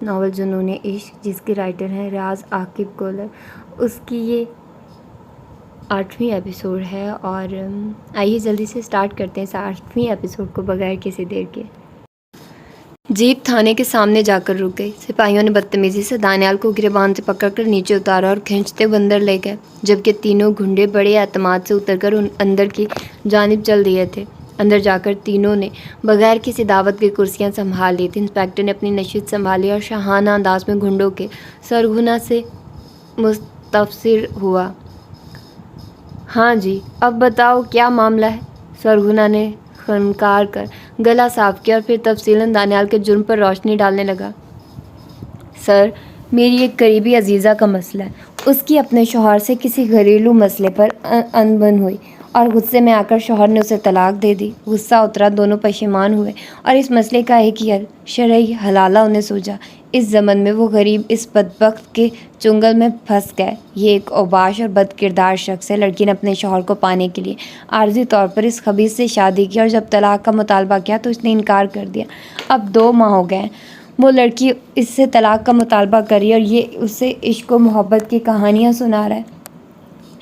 Novel جنون عشق، جس کے رائٹر ہیں ریاض عاقب کولر، اس کی یہ 8ویں ایپیسوڈ ہے اور آئیے جلدی سے سٹارٹ کرتے ہیں اس 8ویں ایپیسوڈ کو بغیر کسی دیر کے۔ جیپ تھانے کے سامنے جا کر رک گئی۔ سپاہیوں نے بدتمیزی سے دانیال کو گریبان سے پکڑ کر نیچے اتارا اور کھینچتے ہوئے اندر لے گئے، جبکہ تینوں گھنڈے بڑے اعتماد سے اتر کر اندر کی جانب چل دیے تھے۔ اندر جا کر تینوں نے بغیر کسی دعوت کے کرسیاں سنبھال لی تھیں۔ انسپکٹر نے اپنی نشست سنبھالی اور شاہانہ انداز میں گھنڈوں کے سرغنہ سے مستفسر ہوا۔ ہاں جی، اب بتاؤ کیا معاملہ ہے؟ سرغنہ نے خنکار کر گلا صاف کیا اور پھر تفصیلاً دانیال کے جرم پر روشنی ڈالنے لگا۔ سر، میری ایک قریبی عزیزہ کا مسئلہ ہے۔ اس کی اپنے شوہر سے کسی گھریلو مسئلے پر انبن ہوئی اور غصے میں آ کر شوہر نے اسے طلاق دے دی۔ غصہ اترا، دونوں پشیمان ہوئے اور اس مسئلے کا ایک ہی حل، شرعی حلالہ انہیں سوجا۔ اس ضمن میں وہ غریب اس بدبخت کے چنگل میں پھنس گئے۔ یہ ایک اوباش اور بد کردار شخص ہے۔ لڑکی نے اپنے شوہر کو پانے کے لیے عارضی طور پر اس خبیث سے شادی کی اور جب طلاق کا مطالبہ کیا تو اس نے انکار کر دیا۔ اب 2 ماہ ہو گئے ہیں وہ لڑکی اس سے طلاق کا مطالبہ کری اور یہ اسے عشق و محبت کی کہانیاں سنا رہا ہے۔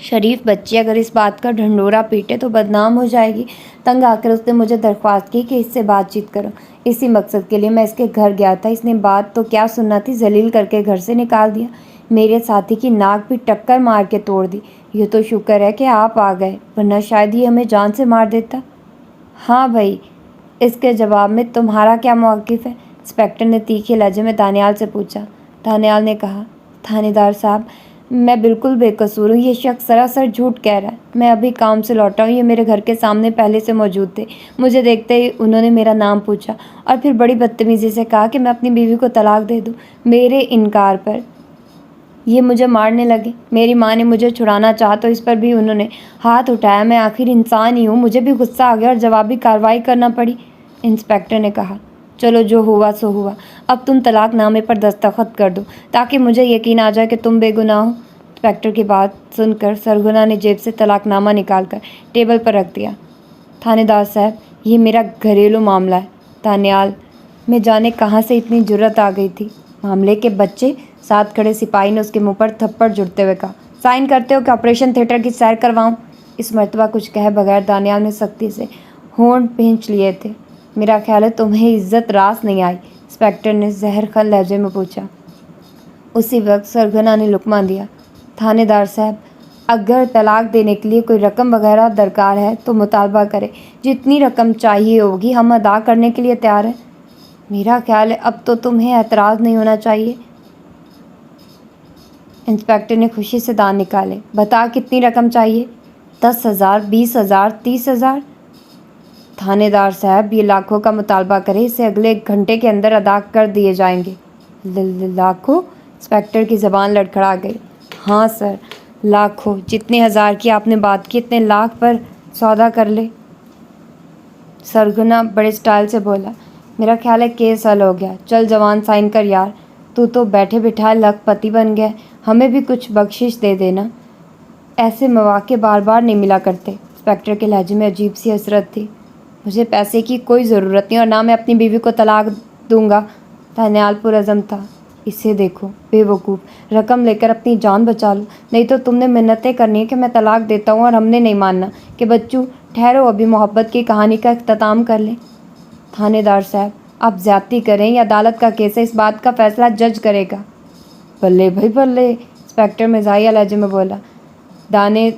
شریف بچی اگر اس بات کا ڈھنڈورا پیٹے تو بدنام ہو جائے گی۔ تنگ آ کر اس نے مجھے درخواست کی کہ اس سے بات چیت کرو۔ اسی مقصد کے لیے میں اس کے گھر گیا تھا۔ اس نے بات تو کیا سننا تھی، ذلیل کر کے گھر سے نکال دیا۔ میرے ساتھی کی ناک بھی ٹکر مار کے توڑ دی۔ یہ تو شکر ہے کہ آپ آ گئے، ورنہ شاید یہ ہمیں جان سے مار دیتا۔ ہاں بھائی، اس کے جواب میں تمہارا کیا موقف ہے؟ انسپکٹر نے تیکھے لہجے میں دانیال سے پوچھا۔ دانیال نے کہا، تھانے دار صاحب، میں بالکل بے قصور ہوں۔ یہ شخص سراسر جھوٹ کہہ رہا ہے۔ میں ابھی کام سے لوٹا ہوں۔ یہ میرے گھر کے سامنے پہلے سے موجود تھے۔ مجھے دیکھتے ہی انہوں نے میرا نام پوچھا اور پھر بڑی بدتمیزی سے کہا کہ میں اپنی بیوی کو طلاق دے دوں۔ میرے انکار پر یہ مجھے مارنے لگے۔ میری ماں نے مجھے چھڑانا چاہا تو اس پر بھی انہوں نے ہاتھ اٹھایا۔ میں آخر انسان ہی ہوں، مجھے بھی غصہ آ گیا اور جوابی کارروائی کرنا پڑی۔ انسپکٹر نے کہا، چلو جو ہوا سو ہوا۔ اب تم طلاق نامے پر دستخط کر دو تاکہ مجھے یقین آ جائے کہ تم بے گناہ ہو۔ انسپکٹر کی بات سن کر سرغنہ نے جیب سے طلاق نامہ نکال کر ٹیبل پر رکھ دیا۔ تھانے دار صاحب، یہ میرا گھریلو معاملہ ہے۔ دانیال میں جانے کہاں سے اتنی جرأت آ گئی تھی۔ معاملے کے بچے، ساتھ کھڑے سپاہی نے اس کے منہ پر تھپڑ جڑتے ہوئے کہا، سائن کرتے ہو کہ آپریشن تھیٹر کی سیر کرواؤں؟ اس مرتبہ کچھ کہے بغیر دانیال نے سختی سے ہونٹ بھینچ لیے تھے۔ میرا خیال ہے تمہیں عزت راست نہیں آئی، انسپکٹر نے زہر خل لہجے میں پوچھا۔ اسی وقت سرغنہ نے لقمہ دیا۔ تھانے دار صاحب، اگر طلاق دینے کے لیے کوئی رقم وغیرہ درکار ہے تو مطالبہ کرے۔ جتنی رقم چاہیے ہوگی ہم ادا کرنے کے لیے تیار ہیں۔ میرا خیال ہے اب تو تمہیں اعتراض نہیں ہونا چاہیے۔ انسپکٹر نے خوشی سے دانت نکالے۔ بتا کتنی رقم چاہیے؟ 10,000، 20,000، 30,000؟ تھانے دار صاحب، یہ لاکھوں کا مطالبہ کرے، اسے اگلے 1 گھنٹے کے اندر ادا کر دیے جائیں گے۔ لاکھوں؟ انسپکٹر کی زبان لڑکھڑا گئی۔ ہاں سر، لاکھوں۔ جتنے ہزار کی آپ نے بات کی، اتنے لاکھ پر سودا کر لے۔ سرغنہ بڑے سٹائل سے بولا۔ میرا خیال ہے کیس حل ہو گیا۔ چل جوان، سائن کر یار۔ تو بیٹھے بٹھائے لاکھ پتی بن گیا، ہمیں بھی کچھ بخشش دے دینا۔ ایسے مواقع بار بار نہیں ملا کرتے۔ انسپکٹر کے لہجے میں عجیب سی حسرت تھی۔ مجھے پیسے کی کوئی ضرورت نہیں اور نہ میں اپنی بیوی کو طلاق دوں گا۔ دانیال پرعزم تھا۔ اسے دیکھو بے وقوف، رقم لے کر اپنی جان بچا لو، نہیں تو تم نے منتیں کرنی ہے کہ میں طلاق دیتا ہوں اور ہم نے نہیں ماننا کہ بچوں ٹھہرو، ابھی محبت کی کہانی کا اختتام کر لیں۔ تھانے دار صاحب، آپ زیادتی کریں یا عدالت کا کیس ہے، اس بات کا فیصلہ جج کرے گا۔ بلے بھائی بلے، انسپکٹر مزاحیہ لہجے میں بولا۔ دانے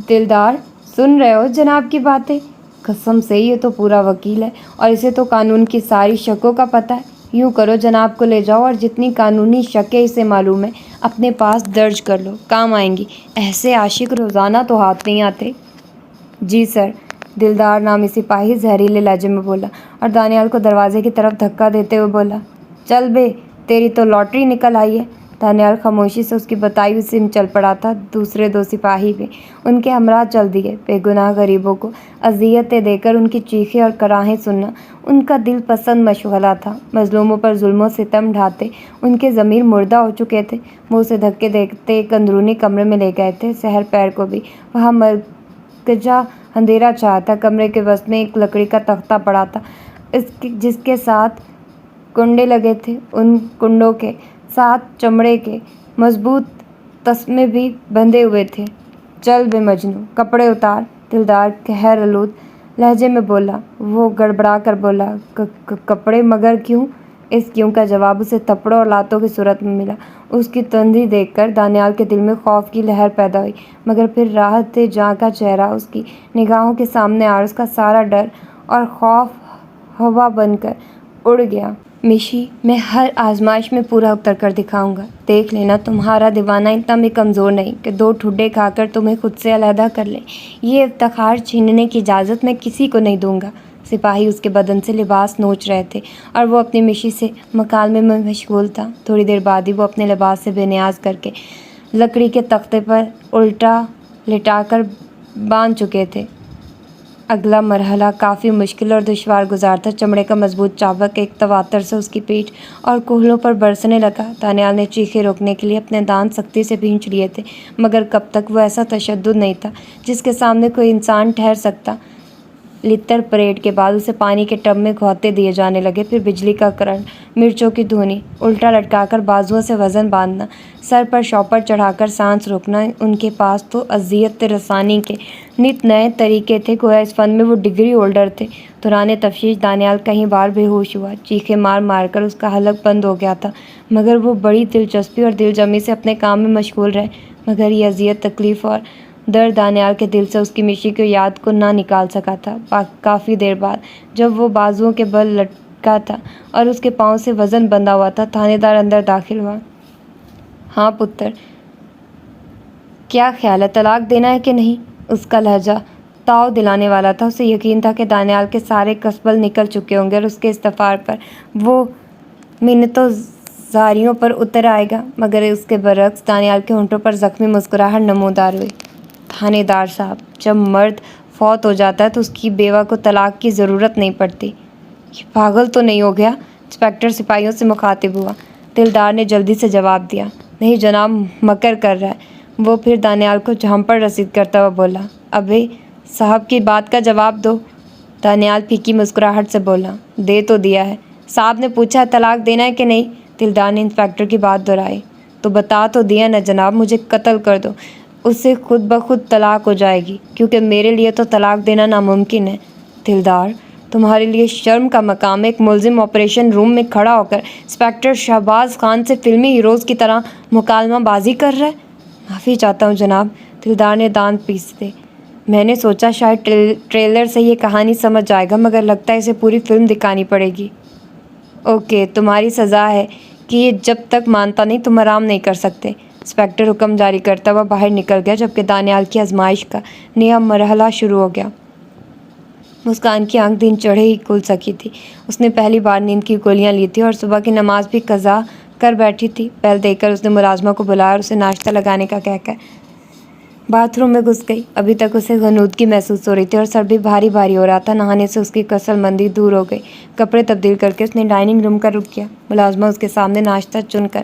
دلدار، سن رہے ہو جناب کی باتیں؟ قسم سے یہ تو پورا وکیل ہے اور اسے تو قانون کی ساری شکوں کا پتہ ہے۔ یوں کرو، جناب کو لے جاؤ اور جتنی قانونی شکیں اسے معلوم ہے اپنے پاس درج کر لو، کام آئیں گی۔ ایسے عاشق روزانہ تو ہاتھ نہیں آتے۔ جی سر، دلدار نامی سپاہی زہریلے لہجے میں بولا اور دانیال کو دروازے کی طرف دھکا دیتے ہوئے بولا، چل بے، تیری تو لاٹری نکل آئی ہے۔ دانیال خاموشی سے اس کی بتائی ہوئی سمت چل پڑا تھا۔ دوسرے 2 سپاہی بھی ان کے ہمراہ چل دیے۔ بے گناہ غریبوں کو اذیتیں دے کر ان کی چیخیں اور کراہیں سننا ان کا دل پسند مشغلہ تھا۔ مظلوموں پر ظلم و ستم ڈھاتے ان کے ضمیر مردہ ہو چکے تھے۔ وہ اسے دھکے دیتے ایک اندرونی کمرے میں لے گئے تھے۔ سحر پیر کو بھی وہاں مرکزا اندھیرا چھایا تھا۔ کمرے کے وسط میں ایک لکڑی کا تختہ پڑا تھا جس کے ساتھ کنڈے لگے تھے، ان کنڈوں کے ساتھ چمڑے کے مضبوط تسمے بھی بندھے ہوئے تھے۔ چل بے مجنوں، کپڑے اتار، دلدار قہر آلود لہجے میں بولا۔ وہ گڑبڑا کر بولا، کپڑے؟ مگر کیوں؟ اس کیوں کا جواب اسے تھپڑوں اور لاتوں کی صورت میں ملا۔ اس کی تندی دیکھ کر دانیال کے دل میں خوف کی لہر پیدا ہوئی، مگر پھر راحت جاں کا چہرہ اس کی نگاہوں کے سامنے آ، اس کا سارا ڈر اور خوف ہوا بن کر اڑ گیا۔ مشی، میں ہر آزمائش میں پورا اتر کر دکھاؤں گا۔ دیکھ لینا، تمہارا دیوانہ اتنا بھی کمزور نہیں کہ 2 ٹھڈے کھا کر تمہیں خود سے علیحدہ کر لے۔ یہ افتخار چھیننے کی اجازت میں کسی کو نہیں دوں گا۔ سپاہی اس کے بدن سے لباس نوچ رہے تھے اور وہ اپنی مشی سے مکالمے میں مشغول تھا۔ تھوڑی دیر بعد ہی وہ اپنے لباس سے بے نیاز کر کے لکڑی کے تختے پر الٹا لٹا کر باندھ چکے تھے۔ اگلا مرحلہ کافی مشکل اور دشوار گزار تھا۔ چمڑے کا مضبوط چابک ایک تواتر سے اس کی پیٹھ اور کہلوں پر برسنے لگا۔ دانیال نے چیخیں روکنے کے لیے اپنے دانت سختی سے بھینچ لیے تھے، مگر کب تک؟ وہ ایسا تشدد نہیں تھا جس کے سامنے کوئی انسان ٹھہر سکتا۔ لتر پریڈ کے بعد اسے پانی کے ٹب میں گھوتے دیے جانے لگے، پھر بجلی کا کرنٹ، مرچوں کی دھونی، الٹا لٹکا کر بازوؤں سے وزن باندھنا، سر پر شاپر چڑھا کر سانس روکنا۔ ان کے پاس تو اذیت رسانی کے نت نئے طریقے تھے، گویا اس فن میں وہ ڈگری ہولڈر تھے۔ دوران تفتیش دانیال کئی بار بے ہوش ہوا، چیخیں مار مار کر اس کا حلق بند ہو گیا تھا، مگر وہ بڑی دلچسپی اور دل جمی سے اپنے کام میں مشغول رہے۔ مگر یہ اذیت، تکلیف اور درد دانیال کے دل سے اس کی مشی کی یاد کو نہ نکال سکا تھا۔ کافی دیر بعد جب وہ بازوؤں کے بل لٹکا تھا اور اس کے پاؤں سے وزن بندھا ہوا تھا، تھانے دار اندر داخل ہوا۔ ہاں پتر، کیا خیال ہے، طلاق دینا ہے کہ نہیں؟ اس کا لہجہ تاؤ دلانے والا تھا۔ اسے یقین تھا کہ دانیال کے سارے کسبل نکل چکے ہوں گے اور اس کے استعفے پر وہ منتوں زاریوں پر اتر آئے گا، مگر اس کے برعکس دانیال کے ہونٹوں پر زخمی مسکراہٹ نمودار ہوئی۔ تھانے دار صاحب، جب مرد فوت ہو جاتا ہے تو اس کی بیوہ کو طلاق کی ضرورت نہیں پڑتی۔ یہ پاگل تو نہیں ہو گیا؟ انسپکٹر سپاہیوں سے مخاطب ہوا۔ دلدار نے جلدی سے جواب دیا، نہیں جناب، مکر کر رہا ہے۔ وہ پھر دانیال کو جھانپڑ رسید کرتا ہوا بولا، ابے صاحب کی بات کا جواب دو۔ دانیال پھیکی مسکراہٹ سے بولا، دے تو دیا ہے، صاحب نے پوچھا ہے طلاق دینا ہے کہ نہیں۔ دلدار نے انسپکٹر کی بات دہرائی، تو بتا تو دیا نا جناب، مجھے قتل کر دو، اس سے خود بخود طلاق ہو جائے گی، کیونکہ میرے لیے تو طلاق دینا ناممکن ہے۔ دلدار، تمہارے لیے شرم کا مقام ہے، ایک ملزم آپریشن روم میں کھڑا ہو کر انسپکٹر شہباز خان سے فلمی ہیروز کی طرح مکالمہ بازی کر رہا ہے۔ معافی چاہتا ہوں جناب، دلدار نے دانت پیستے۔ میں نے سوچا شاید ٹریلر سے یہ کہانی سمجھ جائے گا، مگر لگتا ہے اسے پوری فلم دکھانی پڑے گی۔ اوکے، تمہاری سزا ہے کہ یہ جب تک مانتا نہیں تم آرام نہیں کر سکتے۔ انسپکٹر حکم جاری کرتا ہوا باہر نکل گیا، جبکہ دانیال کی آزمائش کا نیا مرحلہ شروع ہو گیا۔ مسکان کی آنکھ دن چڑھے ہی کھل سکی تھی۔ اس نے پہلی بار نیند کی گولیاں لی تھی اور صبح کی نماز بھی قضا کر بیٹھی تھی۔ بیل دے کر اس نے ملازمہ کو بلایا اور اسے ناشتہ لگانے کا کہہ کر باتھ روم میں گھس گئی۔ ابھی تک اسے غنودگی محسوس ہو رہی تھی اور سر بھی بھاری بھاری ہو رہا تھا۔ نہانے سے اس کی کسل مندی دور ہو گئی۔ کپڑے تبدیل کر کے اس نے ڈائننگ روم کا رخ کیا۔ ملازمہ اس کے سامنے ناشتہ چن کر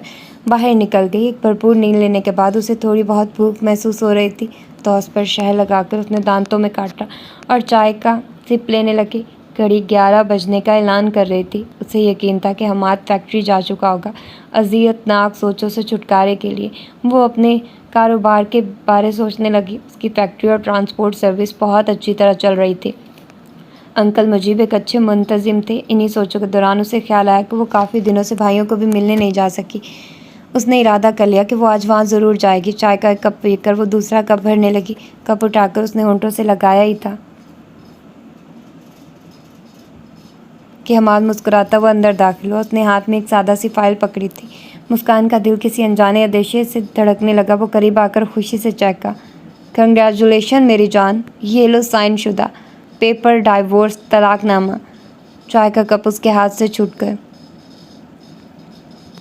باہر نکل گئی۔ ایک بھرپور نیند لینے کے بعد اسے تھوڑی بہت بھوک محسوس ہو رہی تھی۔ توس پر شہد لگا کر اس نے دانتوں میں کاٹا اور چائے کا سپ لینے لگی۔ گھڑی 11 بجنے کا اعلان کر رہی تھی۔ اسے یقین تھا کہ حماد فیکٹری جا چکا ہوگا۔ اذیت ناک سوچوں سے چھٹکارے کے لیے وہ اپنے کاروبار کے بارے سوچنے لگی۔ اس کی فیکٹری اور ٹرانسپورٹ سروس بہت اچھی طرح چل رہی تھی۔ انکل مجیب ایک اچھے منتظم تھے۔ انہی سوچوں کے دوران اسے خیال آیا کہ وہ کافی دنوں سے بھائیوں کو بھی ملنے نہیں جا سکی۔ اس نے ارادہ کر لیا کہ وہ آج وہاں ضرور جائے گی۔ چائے کا ایک کپ پی کر وہ دوسرا کپ بھرنے لگی۔ کپ اٹھا کر اس نے ہونٹوں سے لگایا ہی تھا کہ حماد مسکراتا ہوا اندر داخل ہوا۔ اس نے ہاتھ میں ایک سادہ سی فائل پکڑی تھی۔ مسکان کا دل کسی انجانے اندیشے سے دھڑکنے لگا۔ وہ قریب آ کر خوشی سے چہکا، کنگریچولیشن میری جان، یہ لو سائن شدہ پیپر، ڈائیورس طلاق نامہ۔ چائے کا کپ اس کے ہاتھ سے چھوٹ کر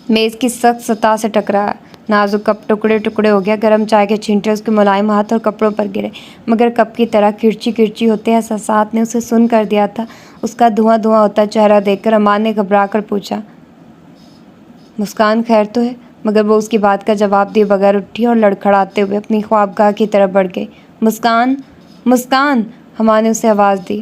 میز کی سخت سطح سے ٹکرایا۔ نازک کپ ٹکڑے ٹکڑے ہو گیا۔ گرم چائے کے چھینٹے اس کے ملائم ہاتھ اور کپڑوں پر گرے، مگر کپ کی طرح کرچی کرچی ہوتے احساسات نے اسے سن کر دیا تھا۔ اس کا دھواں دھواں ہوتا چہرہ دیکھ کر حماد نے گھبرا کر پوچھا، مسکان خیر تو ہے؟ مگر وہ اس کی بات کا جواب دیے بغیر اٹھی اور لڑکھڑاتے ہوئے اپنی خوابگاہ کی طرف بڑھ گئی۔ مسکان، مسکان! حماد نے اسے آواز دی۔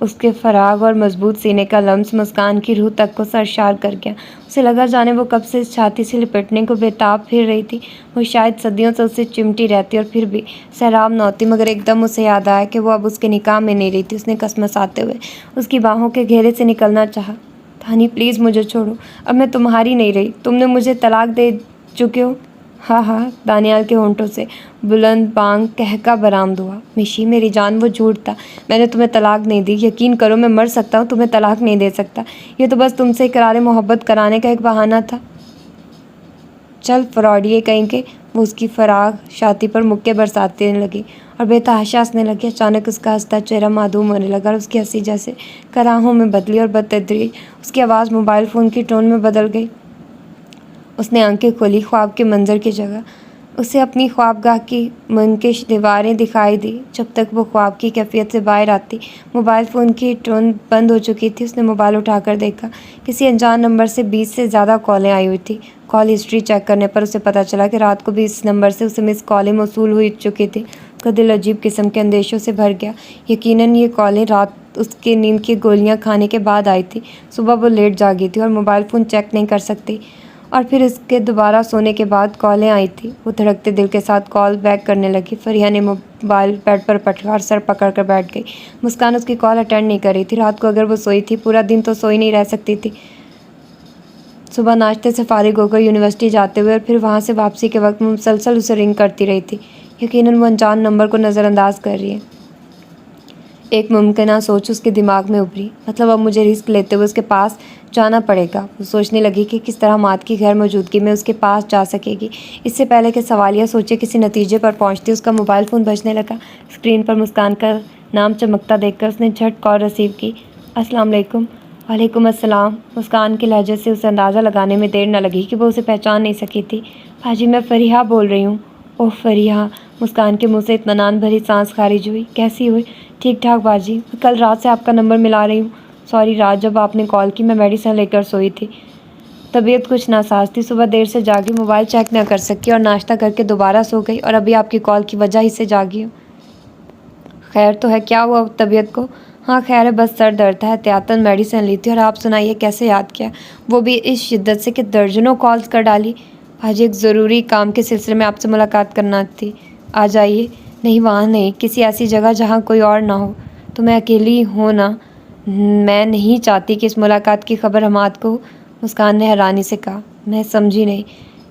اس کے فراغ اور مضبوط سینے کا لمس مسکان کی روح تک کو سرشار کر گیا۔ اسے لگا جانے وہ کب سے اس چھاتی سے لپٹنے کو بےتاب پھر رہی تھی۔ وہ شاید صدیوں سے اسے چمٹی رہتی اور پھر بھی سیراب نہ ہوتی، مگر ایک دم اسے یاد آیا کہ وہ اب اس کے نکاح میں نہیں رہی تھی۔ اس نے کسمساتے ہوئے اس کی باہوں کے گھیرے سے نکلنا چاہا۔ تھانی پلیز مجھے چھوڑو، اب میں تمہاری نہیں رہی، تم نے مجھے طلاق دے چکے ہو۔ ہاں ہاں، دانیال کے ہونٹوں سے بلند بانگ کہکا برآمد ہوا۔ مشی میری جان، وہ جھوٹ تھا، میں نے تمہیں طلاق نہیں دی، یقین کرو میں مر سکتا ہوں، تمہیں طلاق نہیں دے سکتا، یہ تو بس تم سے اقرار محبت کرانے کا ایک بہانہ تھا۔ چل فراڈیے کہیں کے۔ وہ اس کی فراغ چھاتی پر مکے برسانے لگی اور بے تحاشا ہنسنے لگی۔ اچانک اس کا ہنستا چہرہ معدوم ہونے لگا اور اس کی ہنسی جیسے کراہوں میں بدلی اور بتدریج اس کی آواز موبائل فون کی ٹون میں بدل گئی۔ اس نے آنکھیں کھولی، خواب کے منظر کی جگہ اسے اپنی خوابگاہ کی منکش دیواریں دکھائی دی۔ جب تک وہ خواب کی کیفیت سے باہر آتی موبائل فون کی ٹون بند ہو چکی تھی۔ اس نے موبائل اٹھا کر دیکھا، کسی انجان نمبر سے 20 سے زیادہ کالیں آئی ہوئی تھیں۔ کال ہسٹری چیک کرنے پر اسے پتہ چلا کہ رات کو بھی اس نمبر سے اسے مس کالیں موصول ہو چکی تھیں۔ اس کا دل عجیب قسم کے اندیشوں سے بھر گیا۔ یقیناً یہ کالیں رات اس کے نیند کی گولیاں کھانے کے بعد آئی تھیں۔ صبح وہ لیٹ جاگی تھی اور موبائل فون چیک نہیں کر سکتی، اور پھر اس کے دوبارہ سونے کے بعد کالیں آئی تھیں۔ وہ دھڑکتے دل کے ساتھ کال بیک کرنے لگی۔ فریحہ نے موبائل بیڈ پر پٹکا اور سر پکڑ کر بیٹھ گئی۔ مسکان اس کی کال اٹینڈ نہیں کر رہی تھی۔ رات کو اگر وہ سوئی تھی، پورا دن تو سوئی نہیں رہ سکتی تھی۔ صبح ناشتے سے فارغ ہو کر یونیورسٹی جاتے ہوئے اور پھر وہاں سے واپسی کے وقت میں مسلسل اسے رنگ کرتی رہی تھی۔ یقیناً وہ انجان نمبر کو نظر انداز کر رہی ہے۔ ایک ممکنہ سوچ اس کے دماغ میں ابھری، مطلب اب مجھے رسک لیتے ہوئے اس کے پاس جانا پڑے گا۔ وہ سوچنے لگی کہ کس طرح مات کی غیر موجودگی میں اس کے پاس جا سکے گی۔ اس سے پہلے کہ سوالیہ سوچے کسی نتیجے پر پہنچتی، اس کا موبائل فون بجنے لگا۔ اسکرین پر مسکان کا نام چمکتا دیکھ کر اس نے جھٹ کال ریسیو کی۔ السلام علیکم۔ وعلیکم السلام۔ مسکان کے لہجے سے اسے اندازہ لگانے میں دیر نہ لگی کہ وہ اسے پہچان نہیں سکی تھی۔ باجی میں فریحہ بول رہی ہوں۔ اوہ فریحہ، مسکان کے منہ سے اطمینان بھری سانس خارج ہوئی۔ کیسی ہوئی؟ ٹھیک ٹھاک باجی، میں کل رات سے آپ کا نمبر ملا رہی ہوں۔ سوری رات، جب آپ نے کال کی میں میڈیسن لے کر سوئی تھی، طبیعت کچھ ناساز تھی، صبح دیر سے جاگی، موبائل چیک نہ کر سکی اور ناشتہ کر کے دوبارہ سو گئی، اور ابھی آپ کی کال کی وجہ ہی سے جاگی ہوں۔ خیر تو ہے؟ کیا ہوا طبیعت کو؟ ہاں خیر ہے، بس سر درد تھا، احتیاطاً میڈیسن لی تھی۔ اور آپ سنائیے کیسے یاد کیا؟ وہ بھی اس شدت سے کہ درجنوں کالز کر ڈالی۔ باجی ایک ضروری کام کے سلسلے میں آپ سے ملاقات کرنا تھی، آ جائیے۔ نہیں وہاں نہیں، کسی ایسی جگہ جہاں کوئی اور نہ ہو۔ تو میں اکیلی ہوں نا، میں نہیں چاہتی کہ اس ملاقات کی خبر حماد کو۔ مسکان نے حیرانی سے کہا۔ میں سمجھی نہیں،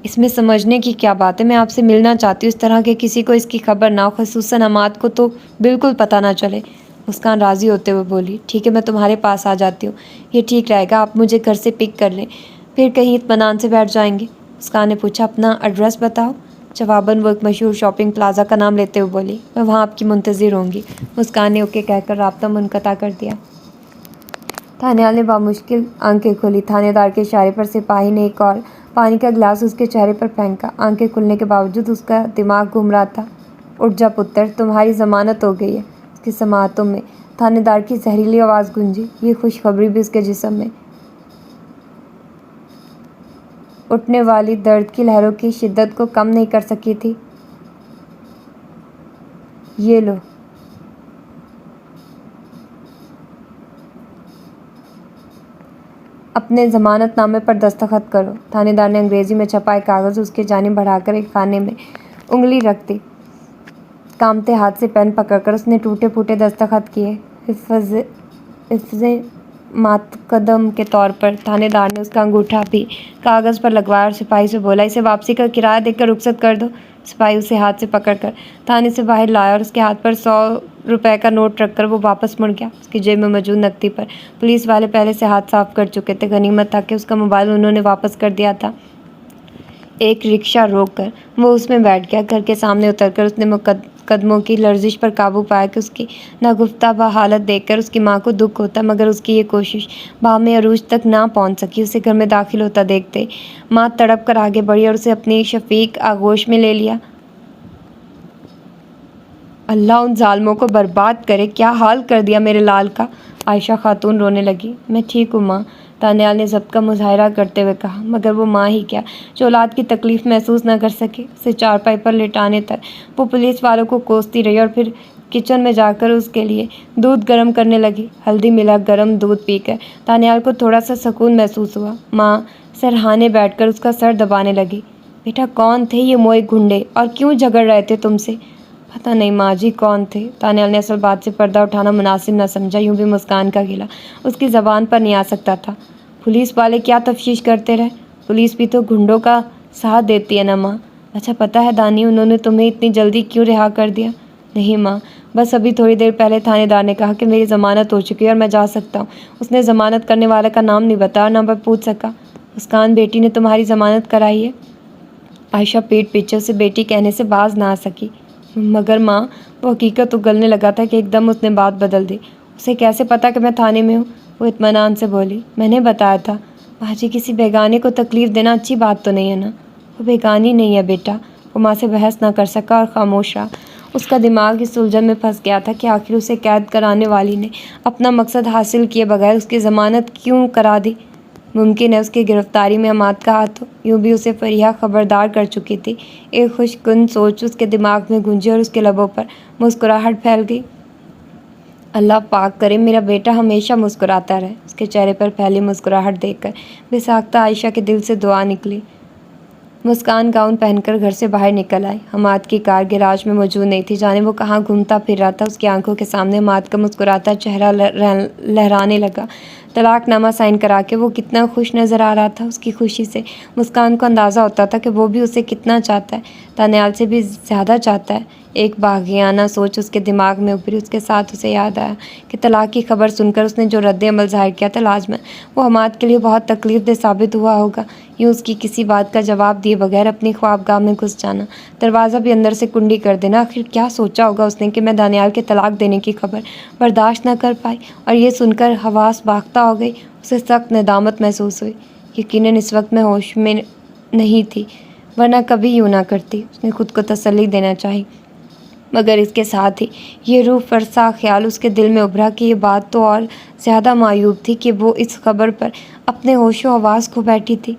اس میں سمجھنے کی کیا بات ہے؟ میں آپ سے ملنا چاہتی ہوں، اس طرح کہ کسی کو اس کی خبر نہ ہو، خصوصاً حماد کو تو بالکل پتہ نہ چلے۔ مسکان راضی ہوتے ہوئے بولی، ٹھیک ہے میں تمہارے پاس آ جاتی ہوں، یہ ٹھیک رہے گا، آپ مجھے گھر سے پک کر لیں، پھر کہیں اطمینان سے بیٹھ جائیں گے۔ مسکان نے پوچھا، اپنا ایڈریس بتاؤ۔ جواباً وہ ایک مشہور شاپنگ پلازا کا نام لیتے ہوئے بولی، میں وہاں آپ کی منتظر ہوں گی۔ مسکان نے اوکے کہہ کر رابطہ منقطع کر دیا۔ تھانیال نے بامشکل آنکھیں کھولی۔ تھانے دار کے اشارے پر سپاہی نے ایک اور پانی کا گلاس اس کے چہرے پر پھینکا۔ آنکھیں کھلنے کے باوجود اس کا دماغ گھوم رہا تھا۔ اٹھ جا پتر، تمہاری ضمانت ہو گئی ہے۔ اس کی سماعتوں میں تھانے دار کی زہریلی آواز گونجی۔ یہ خوشخبری بھی اس کے جسم میں اٹھنے والی درد کی لہروں کی شدت کو کم نہیں کر سکی تھی۔ یہ لو۔ اپنے ضمانت نامے پر دستخط کرو۔ تھانے دار نے انگریزی میں چھپا ایک کاغذ اس کی جانب بڑھا کر ایک خانے میں انگلی رکھ دی۔ کانپتے ہاتھ سے پین پکڑ کر اس نے ٹوٹے پھوٹے دستخط کیے۔ حفظ مقدم کے طور پر تھانے دار نے اس کا انگوٹھا بھی کاغذ پر لگوایا اور سپاہی سے بولا، اسے واپسی کا کرایہ دے کر رخصت کر دو۔ سپاہی اسے ہاتھ سے پکڑ کر تھانے سے باہر لایا اور اس کے ہاتھ پر 100 روپے کا نوٹ رکھ کر وہ واپس مڑ گیا۔ اس کی جیب میں موجود نقدی پر پولیس والے پہلے سے ہاتھ صاف کر چکے تھے۔ غنیمت تھا کہ اس کا موبائل انہوں نے واپس کر دیا تھا۔ ایک رکشہ روک کر وہ اس میں بیٹھ گیا۔ گھر کے سامنے اتر کر اس نے قدموں کی لرزش پر قابو پایا کہ اس کی ناگفتہ بہ حالت دیکھ کر اس کی ماں کو دکھ ہوتا، مگر اس کی یہ کوشش بام عروج تک نہ پہنچ سکی۔ اسے گھر میں داخل ہوتا دیکھتے ماں تڑپ کر آگے بڑھی اور اسے اپنی شفیق آغوش میں لے لیا۔ اللہ ان ظالموں کو برباد کرے، کیا حال کر دیا میرے لال کا۔ عائشہ خاتون رونے لگی۔ میں ٹھیک ہوں ماں، تانیال نے ضبط کا مظاہرہ کرتے ہوئے کہا، مگر وہ ماں ہی کیا جو اولاد کی تکلیف محسوس نہ کر سکے۔ اسے چارپائی پر لٹانے تک وہ پولیس والوں کو کوستی رہی اور پھر کچن میں جا کر اس کے لیے دودھ گرم کرنے لگی۔ ہلدی ملا گرم دودھ پی کر دانیال کو تھوڑا سا سکون محسوس ہوا۔ ماں سرہانے بیٹھ کر اس کا سر دبانے لگی۔ بیٹا کون تھے یہ موئے گنڈے اور کیوں جھگڑ رہے تھے تم سے؟ پتہ نہیں ماں جی کون تھے۔ دانیال نے اصل بات سے پردہ اٹھانا مناسب نہ سمجھا، یوں بھی مسکان کا گلہ اس کی زبان پر نہیں آ سکتا تھا۔ پولیس والے کیا تفتیش کرتے رہے؟ پولیس بھی تو گنڈوں کا ساتھ دیتی ہے نا ماں۔ اچھا پتہ ہے دانی انہوں نے تمہیں اتنی جلدی کیوں رہا کر دیا؟ نہیں ماں، بس ابھی تھوڑی دیر پہلے تھانے دار نے کہا کہ میری ضمانت ہو چکی ہے اور میں جا سکتا ہوں۔ اس نے ضمانت کرنے والے کا نام نہیں بتایا اور نہ میں پوچھ سکا۔ مسکان بیٹی نے تمہاری ضمانت کرائی ہے؟ عائشہ پیٹ پیچھے اسے بیٹی کہنے سے باز نہ آ سکی۔ مگر ماں وہ حقیقت اگلنے لگا تھا کہ ایک دم اس نے بات بدل دی۔ اسے کیسے پتا کہ میں تھانے میں ہوں؟ وہ اطمینان سے بولی۔ میں نے بتایا تھا۔ ماں جی کسی بیگانے کو تکلیف دینا اچھی بات تو نہیں ہے نا؟ وہ بیگانی نہیں ہے بیٹا۔ وہ ماں سے بحث نہ کر سکا اور خاموش رہا۔ اس کا دماغ اس الجھن میں پھنس گیا تھا کہ آخر اسے قید کرانے والی نے اپنا مقصد حاصل کیے بغیر اس کی ضمانت کیوں کرا دی؟ ممکن ہے اس کی گرفتاری میں حماد کا ہاتھ ہو؟ یوں بھی اسے فریحہ خبردار کر چکی تھی۔ ایک خوش کن سوچ اس کے دماغ میں گونجی اور اس کے لبوں پر مسکراہٹ پھیل گئی۔ اللہ پاک کرے میرا بیٹا ہمیشہ مسکراتا رہے۔ اس کے چہرے پر پھیلی مسکراہٹ دیکھ کر بے ساختہ عائشہ کے دل سے دعا نکلی۔ مسکان گاؤن پہن کر گھر سے باہر نکل آئی۔ حماد کی کار گیراج میں موجود نہیں تھی، جانے وہ کہاں گھومتا پھر رہا تھا۔ اس کی آنکھوں کے سامنے حماد کا مسکراتا چہرہ لہرانے لگا۔ طلاق نامہ سائن کرا کے وہ کتنا خوش نظر آ رہا تھا۔ اس کی خوشی سے مسکان کو اندازہ ہوتا تھا کہ وہ بھی اسے کتنا چاہتا ہے، دانیال سے بھی زیادہ چاہتا ہے۔ ایک باغیانہ سوچ اس کے دماغ میں ابھری۔ اس کے ساتھ اسے یاد آیا کہ طلاق کی خبر سن کر اس نے جو رد عمل ظاہر کیا تھا لازماً وہ حماد کے لیے بہت تکلیف دہ ثابت ہوا ہوگا۔ یوں اس کی کسی بات کا جواب دیے بغیر اپنی خوابگاہ میں گھس جانا، دروازہ بھی اندر سے کنڈی کر دینا۔ آخر کیا سوچا ہوگا اس نے کہ میں دانیال کے طلاق دینے کی خبر برداشت نہ کر پائی اور یہ سن کر حواس باختہ ہو گئی۔ اسے سخت ندامت محسوس ہوئی۔ یقیناً اس وقت میں ہوش میں نہیں تھی، ورنہ کبھی یوں نہ کرتی۔ اس نے خود کو تسلی دینا چاہی، مگر اس کے ساتھ ہی یہ روح فرسا خیال اس کے دل میں ابھرا کہ یہ بات تو اور زیادہ معیوب تھی کہ وہ اس خبر پر اپنے ہوش و حواس کھو بیٹھی تھی۔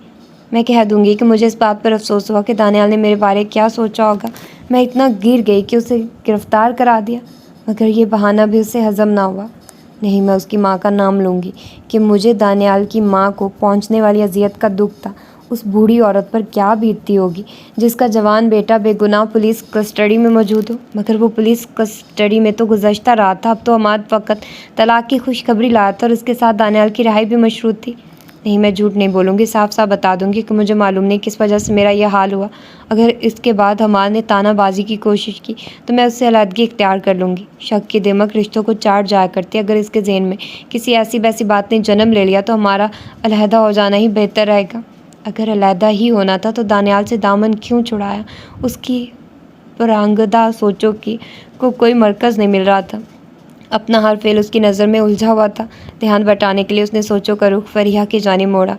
میں کہہ دوں گی کہ مجھے اس بات پر افسوس ہوا کہ دانیال نے میرے بارے کیا سوچا ہوگا۔ میں اتنا گر گئی کہ اسے گرفتار کرا دیا، مگر یہ بہانہ بھی اسے ہضم نہ ہوا۔ نہیں، میں اس کی ماں کا نام لوں گی کہ مجھے دانیال کی ماں کو پہنچنے والی اذیت کا دکھ تھا۔ اس بوڑھی عورت پر کیا بیتتی ہوگی جس کا جوان بیٹا بے گناہ پولیس کسٹڈی میں موجود ہو؟ مگر وہ پولیس کسٹڈی میں تو گزشتہ رات تھا، اب تو حماد فقط طلاق کی خوشخبری لایا تھا اور اس کے ساتھ دانیال کی رہائی بھی مشروط تھی۔ نہیں، میں جھوٹ نہیں بولوں گی، صاف صاف بتا دوں گی کہ مجھے معلوم نہیں کس وجہ سے میرا یہ حال ہوا۔ اگر اس کے بعد حماد نے تانا بازی کی کوشش کی تو میں اس سے علیحدگی اختیار کر لوں گی۔ شک کی دمک رشتوں کو چاٹ جایا کرتی۔ اگر اس کے ذہن میں کسی ایسی ویسی بات نے جنم لے لیا تو ہمارا علیحدہ ہو جانا ہی بہتر رہے گا۔ اگر علیحدہ ہی ہونا تھا تو دانیال سے دامن کیوں چھڑایا؟ اس کی پرانگدہ سوچوں کی کو کوئی مرکز نہیں مل رہا تھا۔ اپنا ہر فعل اس کی نظر میں الجھا ہوا تھا۔ دھیان بٹانے کے لیے اس نے سوچوں کا رخ فریحہ کی جانب موڑا۔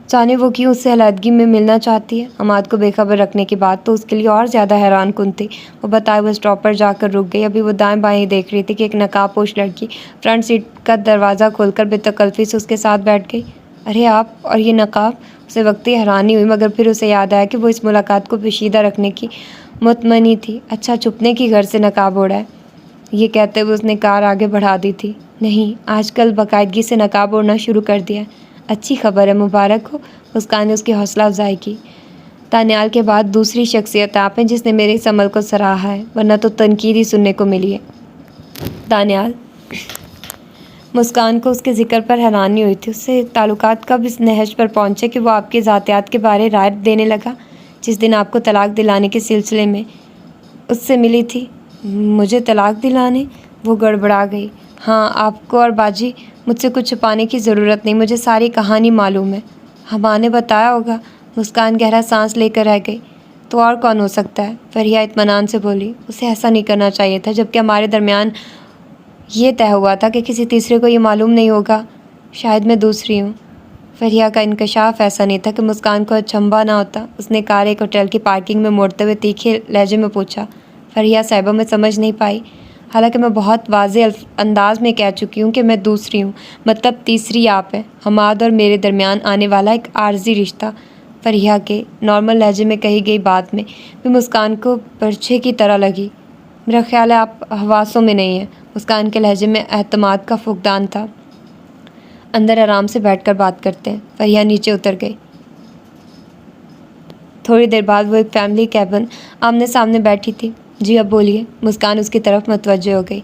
جانے وہ کیوں اس سے علیحدگی میں ملنا چاہتی ہے؟ حماد کو بے خبر رکھنے کی بات تو اس کے لیے اور زیادہ حیران کن تھی۔ وہ بتائے ہوئے اسٹاپ پر جا کر رک گئی۔ ابھی وہ دائیں بائیں دیکھ رہی تھی کہ ایک نقاب پوش لڑکی فرنٹ سیٹ کا دروازہ کھول کر بے تکلفی سے اس کے ساتھ بیٹھ گئی۔ ارے آپ اور یہ نقاب! اسے وقتی حیرانی ہوئی، مگر پھر اسے یاد آیا کہ وہ اس ملاقات کو پوشیدہ رکھنے کی متمنی تھی۔ اچھا چھپنے کی گھر سے نقاب اوڑھا ہے؟ یہ کہتے ہوئے اس نے کار آگے بڑھا دی تھی۔ نہیں، آج کل باقاعدگی سے نقاب اوڑھنا شروع کر دیا ہے۔ اچھی خبر ہے، مبارک ہو۔ مسکان نے اس کی حوصلہ افزائی کی۔ دانیال کے بعد دوسری شخصیت آپ ہیں جس نے میرے اس عمل کو سراہا ہے، ورنہ تو تنقید ہی سننے کو ملی ہے۔ دانیال؟ مسکان کو اس کے ذکر پر حیرانی ہوئی تھی۔ اس سے تعلقات کب اس نہج پر پہنچے کہ وہ آپ کے ذاتیات کے بارے رائے دینے لگا؟ جس دن آپ کو طلاق دلانے کے سلسلے میں اس سے ملی تھی۔ مجھے طلاق دلانے؟ وہ گڑبڑا گئی۔ ہاں، آپ کو اور باجی مجھ سے کچھ چھپانے کی ضرورت نہیں، مجھے ساری کہانی معلوم ہے۔ ہماں نے بتایا ہوگا؟ مسکان گہرا سانس لے کر رہ گئی۔ تو اور کون ہو سکتا ہے؟ فریحہ اطمینان سے بولی۔ اسے ایسا نہیں کرنا چاہیے تھا، جبکہ ہمارے درمیان یہ طے ہوا تھا کہ کسی تیسرے کو یہ معلوم نہیں ہوگا۔ شاید میں دوسری ہوں۔ فریحہ کا انکشاف ایسا نہیں تھا کہ مسکان کو اچنبھا نہ ہوتا۔ اس نے کار ایک ہوٹل کی پارکنگ میں موڑتے ہوئے تیکھے لہجے میں پوچھا۔ فریحہ صاحبہ میں سمجھ نہیں پائی، حالانکہ میں بہت واضح انداز میں کہہ چکی ہوں کہ میں دوسری ہوں، مطلب تیسری آپ ہیں۔ حماد اور میرے درمیان آنے والا ایک عارضی رشتہ۔ فریحہ کے نارمل لہجے میں کہی گئی بات میں بھی مسکان کو پرچھے کی طرح لگی۔ میرا خیال ہے آپ حواسوں میں نہیں ہیں۔ مسکان کے لہجے میں اعتماد کا فقدان تھا۔ اندر آرام سے بیٹھ کر بات کرتے ہیں۔ فریحہ نیچے اتر گئی۔ تھوڑی دیر بعد وہ ایک فیملی کیبن آمنے سامنے بیٹھی تھی۔ جی اب بولیے۔ مسکان اس کی طرف متوجہ ہو گئی۔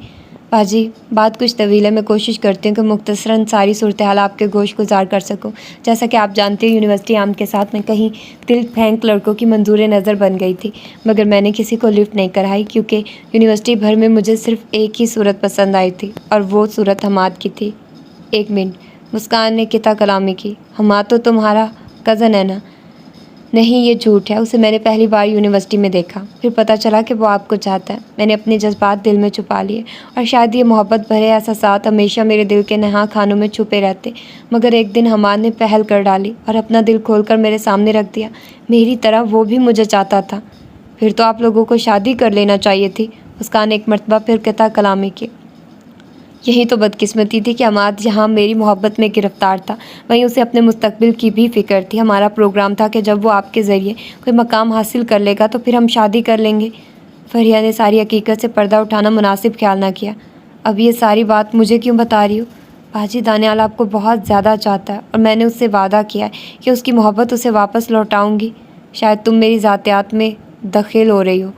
باجی بات کچھ طویل ہے، میں کوشش کرتی ہوں کہ مختصراً ساری صورتحال آپ کے گوش گزار کر سکوں۔ جیسا کہ آپ جانتے ہیں یونیورسٹی عام کے ساتھ میں کہیں دل پھینک لڑکوں کی منظور نظر بن گئی تھی، مگر میں نے کسی کو لفٹ نہیں کرائی کیونکہ یونیورسٹی بھر میں مجھے صرف ایک ہی صورت پسند آئی تھی اور وہ صورت حماد کی تھی۔ ایک منٹ، مسکان نے قطع کلامی کی۔ حماد تو تمہارا کزن ہے نا؟ نہیں، یہ جھوٹ ہے، اسے میں نے پہلی بار یونیورسٹی میں دیکھا، پھر پتہ چلا کہ وہ آپ کو چاہتا ہے۔ میں نے اپنے جذبات دل میں چھپا لیے اور شاید یہ محبت بھرے احساسات ہمیشہ میرے دل کے نہاں خانوں میں چھپے رہتے، مگر ایک دن حماد نے پہل کر ڈالی اور اپنا دل کھول کر میرے سامنے رکھ دیا۔ میری طرح وہ بھی مجھے چاہتا تھا۔ پھر تو آپ لوگوں کو شادی کر لینا چاہیے تھی۔ مسکان نے ایک مرتبہ پھر قطع کلامی کی۔ یہی تو بدقسمتی تھی کہ حماد جہاں میری محبت میں گرفتار تھا، وہیں اسے اپنے مستقبل کی بھی فکر تھی۔ ہمارا پروگرام تھا کہ جب وہ آپ کے ذریعے کوئی مقام حاصل کر لے گا تو پھر ہم شادی کر لیں گے۔ فریحہ نے ساری حقیقت سے پردہ اٹھانا مناسب خیال نہ کیا۔ اب یہ ساری بات مجھے کیوں بتا رہی ہو؟ باجی دانیال آپ کو بہت زیادہ چاہتا ہے اور میں نے اس سے وعدہ کیا ہے کہ اس کی محبت اسے واپس لوٹاؤں گی۔ شاید تم میری ذاتیات میں دخیل ہو رہی ہو۔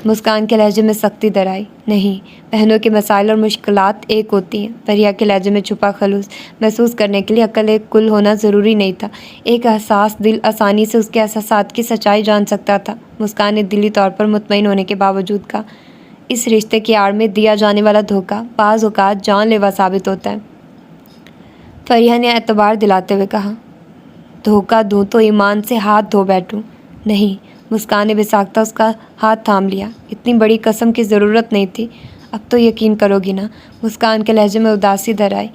مسکان کے لہجے میں سختی در آئی۔ نہیں، بہنوں کے مسائل اور مشکلات ایک ہوتی ہیں۔ فریحہ کے لہجے میں چھپا خلوص محسوس کرنے کے لیے عقل ایک کل ہونا ضروری نہیں تھا۔ ایک حساس دل آسانی سے اس کے احساسات کی سچائی جان سکتا تھا۔ مسکان نے دلی طور پر مطمئن ہونے کے باوجود کہا، اس رشتے کی آڑ میں دیا جانے والا دھوکہ بعض اوقات جان لیوا ثابت ہوتا ہے۔ فریحہ نے اعتبار دلاتے ہوئے کہا، دھوکہ دوں تو ایمان سے ہاتھ دھو بیٹھوں۔ نہیں، مسکان نے بساختہ اس کا ہاتھ تھام لیا۔ اتنی بڑی قسم کی ضرورت نہیں تھی۔ اب تو یقین کرو گی نا؟ مسکان کے لہجے میں اداسی در آئی۔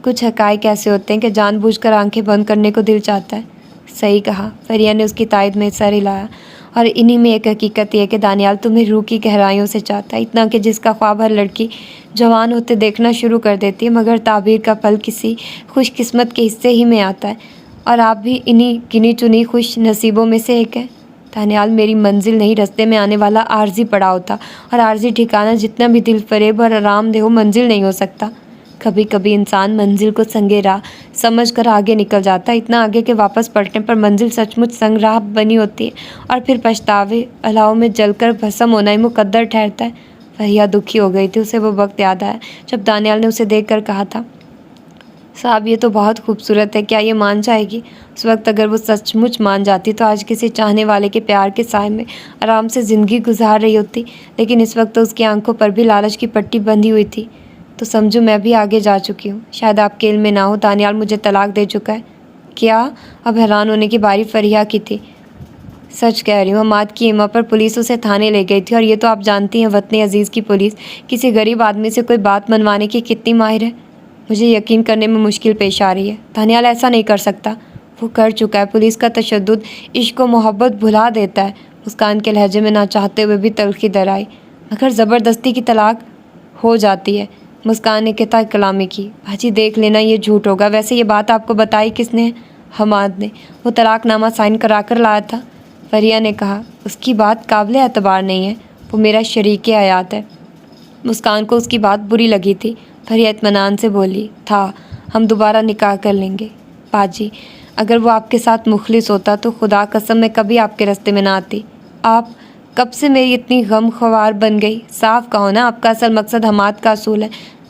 کچھ حقائق ایسے ہوتے ہیں کہ جان بوجھ کر آنکھیں بند کرنے کو دل چاہتا ہے۔ صحیح کہا، فریحہ نے اس کی تائید میں سر ہلایا۔ اور انہی میں ایک حقیقت یہ ہے کہ دانیال تمہیں روح کی گہرائیوں سے چاہتا ہے، اتنا کہ جس کا خواب ہر لڑکی جوان ہوتے دیکھنا شروع کر دیتی ہے، مگر تعبیر کا پھل کسی خوش قسمت کے حصے ہی میں آتا ہے، اور آپ بھی انہی گنی چنی خوش نصیبوں میں سے ایک ہیں۔ دانیال میری منزل نہیں، رستے میں آنے والا عارضی پڑاؤ تھا، اور عارضی ٹھکانہ جتنا بھی دل فریب اور آرام دہ ہو، منزل نہیں ہو سکتا۔ کبھی کبھی انسان منزل کو سنگ راہ سمجھ کر آگے نکل جاتا ہے، اتنا آگے کہ واپس پلٹنے پر منزل سچ مچ سنگ راہ بنی ہوتی ہے، اور پھر پچھتاوے الاؤ میں جل کر بھسم ہونا ہی مقدر ٹھہرتا ہے۔ فریحہ دکھی ہو گئی تھی۔ اسے وہ وقت یاد آیا جب دانیال نے اسے دیکھ کر کہا تھا، صاحب یہ تو بہت خوبصورت ہے، کیا یہ مان جائے گی؟ اس وقت اگر وہ سچ مچ مان جاتی تو آج کسی چاہنے والے کے پیار کے سائے میں آرام سے زندگی گزار رہی ہوتی، لیکن اس وقت تو اس کی آنکھوں پر بھی لالچ کی پٹی بندھی ہوئی تھی۔ تو سمجھو میں بھی آگے جا چکی ہوں۔ شاید آپ کے علم میں نہ ہو، دانیال مجھے طلاق دے چکا ہے۔ کیا؟ اب حیران ہونے کی باری فریحہ کی تھی۔ سچ کہہ رہی ہوں، حماد کی ایما پر پولیس اسے تھانے لے گئی تھی، اور یہ تو آپ جانتی ہیں وطن عزیز کی پولیس کسی غریب آدمی سے کوئی بات منوانے کی کتنی ماہر ہے۔ مجھے یقین کرنے میں مشکل پیش آ رہی ہے۔ دانیال ایسا نہیں کر سکتا، وہ کر چکا ہے۔ پولیس کا تشدد عشق و محبت بھلا دیتا ہے۔ مسکان کے لہجے میں نہ چاہتے ہوئے بھی تلخی در آئی۔ مگر زبردستی کی طلاق ہو جاتی ہے۔ مسکان نے قطع کلامی کی۔ باجی دیکھ لینا یہ جھوٹ ہوگا، ویسے یہ بات آپ کو بتائی کس نے؟ حماد نے، وہ طلاق نامہ سائن کرا کر لایا تھا۔ فریحہ نے کہا، اس کی بات قابل اعتبار نہیں ہے، وہ میرا شریک حیات ہے۔ مسکان کو اس کی بات بری لگی تھی۔ فریحہ اطمینان سے بولی، تھا، ہم دوبارہ نکاح کر لیں گے۔ باجی اگر وہ آپ کے ساتھ مخلص ہوتا تو خدا قسم میں کبھی آپ کے راستے میں نہ آتی۔ آپ کب سے میری اتنی غم خوار بن گئی؟ صاف کہو نا، آپ کا اصل مقصد حماد کا اصول ہے۔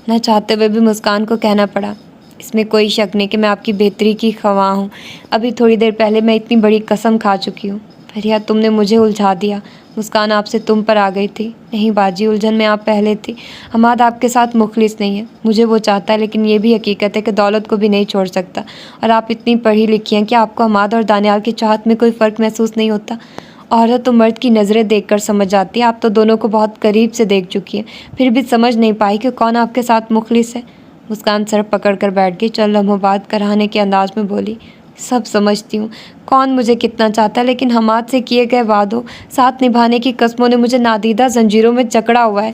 نہ چاہتے ہوئے بھی مسکان کو کہنا پڑا، اس میں کوئی شک نہیں کہ میں آپ کی بہتری کی خواہاں ہوں۔ ابھی تھوڑی دیر پہلے میں اتنی بڑی قسم کھا چکی ہوں۔ فریحہ تم نے مجھے الجھا دیا۔ مسکان آپ سے تم پر آ گئی تھی۔ نہیں باجی، الجھن میں آپ پہلے تھی۔ حماد آپ کے ساتھ مخلص نہیں ہے، مجھے وہ چاہتا ہے، لیکن یہ بھی حقیقت ہے کہ دولت کو بھی نہیں چھوڑ سکتا، اور آپ اتنی پڑھی لکھی ہیں کہ آپ کو حماد اور دانیال کی چاہت میں کوئی فرق محسوس نہیں ہوتا۔ عورت تو مرد کی نظریں دیکھ کر سمجھ جاتی ہے، آپ تو دونوں کو بہت قریب سے دیکھ چکی ہیں، پھر بھی سمجھ نہیں پائی کہ کون آپ کے ساتھ مخلص ہے۔ مسکان سر پکڑ کر بیٹھ گئی۔ چند لمحوں بعد کراہنے کے انداز میں بولی، سب سمجھتی ہوں کون مجھے کتنا چاہتا ہے، لیکن حماد سے کیے گئے وعدوں ساتھ نبھانے کی قسموں نے مجھے نادیدہ زنجیروں میں جکڑا ہوا ہے۔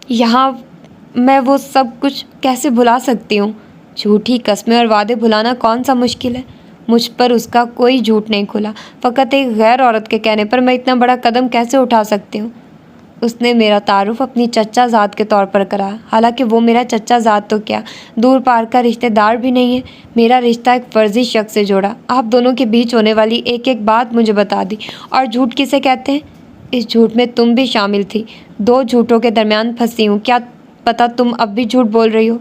یہاں میں وہ سب کچھ کیسے بھلا سکتی ہوں؟ جھوٹی قسمیں اور وعدے بھلانا کون سا مشکل ہے؟ مجھ پر اس کا کوئی جھوٹ نہیں کھلا، فقط ایک غیر عورت کے کہنے پر میں اتنا بڑا قدم کیسے اٹھا سکتی ہوں؟ اس نے میرا تعارف اپنی چچا زاد کے طور پر کرا، حالانکہ وہ میرا چچا زاد تو کیا، دور پار کا رشتہ دار بھی نہیں ہے۔ میرا رشتہ ایک فرضی شخص سے جوڑا۔ آپ دونوں کے بیچ ہونے والی ایک ایک بات مجھے بتا دی۔ اور جھوٹ کسے کہتے ہیں؟ اس جھوٹ میں تم بھی شامل تھی۔ دو جھوٹوں کے درمیان پھنسی ہوں۔ کیا پتہ تم اب بھی جھوٹ بول رہی ہو؟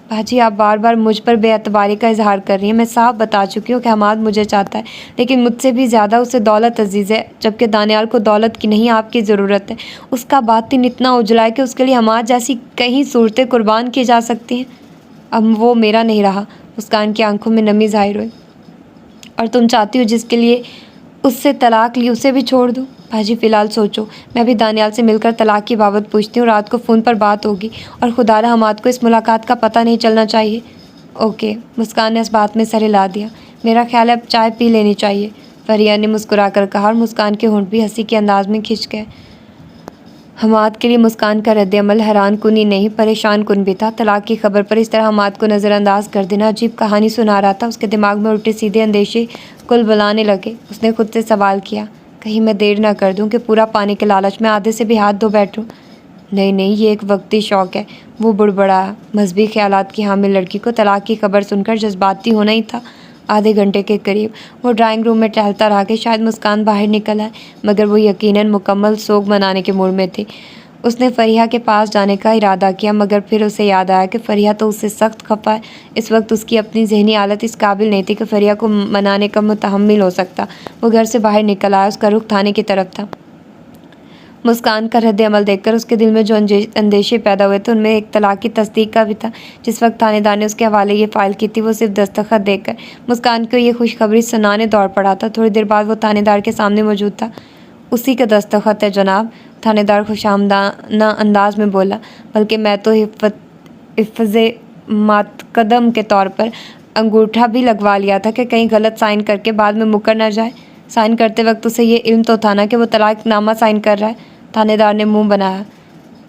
باجی، آپ بار بار مجھ پر بے اعتباری کا اظہار کر رہی ہیں۔ میں صاف بتا چکی ہوں کہ حماد مجھے چاہتا ہے، لیکن مجھ سے بھی زیادہ اسے دولت عزیز ہے، جبکہ دانیال کو دولت کی نہیں، آپ کی ضرورت ہے۔ اس کا باطن اتنا اجلا ہے کہ اس کے لیے حماد جیسی کئی صورتیں قربان کی جا سکتی ہیں۔ اب وہ میرا نہیں رہا۔ مسکان کی آنکھوں میں نمی ظاہر ہوئی۔ اور تم چاہتی ہو جس کے لیے اس سے طلاق لی اسے بھی چھوڑ دوں؟ باجی، فی الحال سوچو، میں بھی دانیال سے مل کر طلاق کی بابت پوچھتی ہوں۔ رات کو فون پر بات ہوگی، اور خدا رہا حماد کو اس ملاقات کا پتہ نہیں چلنا چاہیے۔ اوکے، مسکان نے اس بات میں سر ہلا دیا۔ میرا خیال ہے اب چائے پی لینی چاہیے، فریہ نے مسکرا کر کہا، اور مسکان کے ہونٹ بھی ہنسی کے انداز میں کھنچ گئے۔ حماد کے لیے مسکان کا رد عمل حیران کن ہی نہیں، پریشان کن بھی تھا۔ طلاق کی خبر پر اس طرح حماد کو نظر انداز کر دینا عجیب کہانی سنا رہا تھا۔ اس کے دماغ میں الٹے سیدھے اندیشے کل بلانے لگے۔ اس نے خود سے سوال کیا، کہیں میں دیر نہ کر دوں کہ پورا پانے کے لالچ میں آدھے سے بھی ہاتھ دھو بیٹھوں؟ نہیں نہیں، یہ ایک وقتی شوق ہے، وہ بڑبڑایا۔ مذہبی خیالات کی حامل لڑکی کو طلاق کی خبر سن کر جذباتی ہونا ہی تھا۔ آدھے گھنٹے کے قریب وہ ڈرائنگ روم میں ٹہلتا رہا کہ شاید مسکان باہر نکل آئے، مگر وہ یقیناً مکمل سوگ منانے کے موڈ میں تھی۔ اس نے فریہ کے پاس جانے کا ارادہ کیا، مگر پھر اسے یاد آیا کہ فریہ تو اس سے سخت خفا ہے۔ اس وقت اس کی اپنی ذہنی حالت اس قابل نہیں تھی کہ فریہ کو منانے کا متحمل ہو سکتا۔ وہ گھر سے باہر نکل آیا، اس کا رخ تھانے کی طرف تھا۔ مسکان کا رد عمل دیکھ کر اس کے دل میں جو اندیشے پیدا ہوئے تھے ان میں ایک طلاق کی تصدیق کا بھی تھا۔ جس وقت تھانے دار نے اس کے حوالے یہ فائل کی تھی، وہ صرف دستخط دیکھ کر مسکان کو یہ خوشخبری سنانے دوڑ پڑا تھا۔ تھوڑی دیر بعد وہ تھانے دار کے سامنے موجود تھا۔ اسی کا دستخط ہے جناب، تھانے دار خوشامدانہ انداز میں بولا، بلکہ میں تو حفظ مقدم کے طور پر انگوٹھا بھی لگوا لیا تھا کہ کہیں غلط سائن کر کے بعد میں مکر نہ جائے۔ سائن کرتے وقت اسے یہ علم تو تھا نا کہ وہ طلاق نامہ سائن کر رہا ہے؟ تھانے دار نے منہ بنایا۔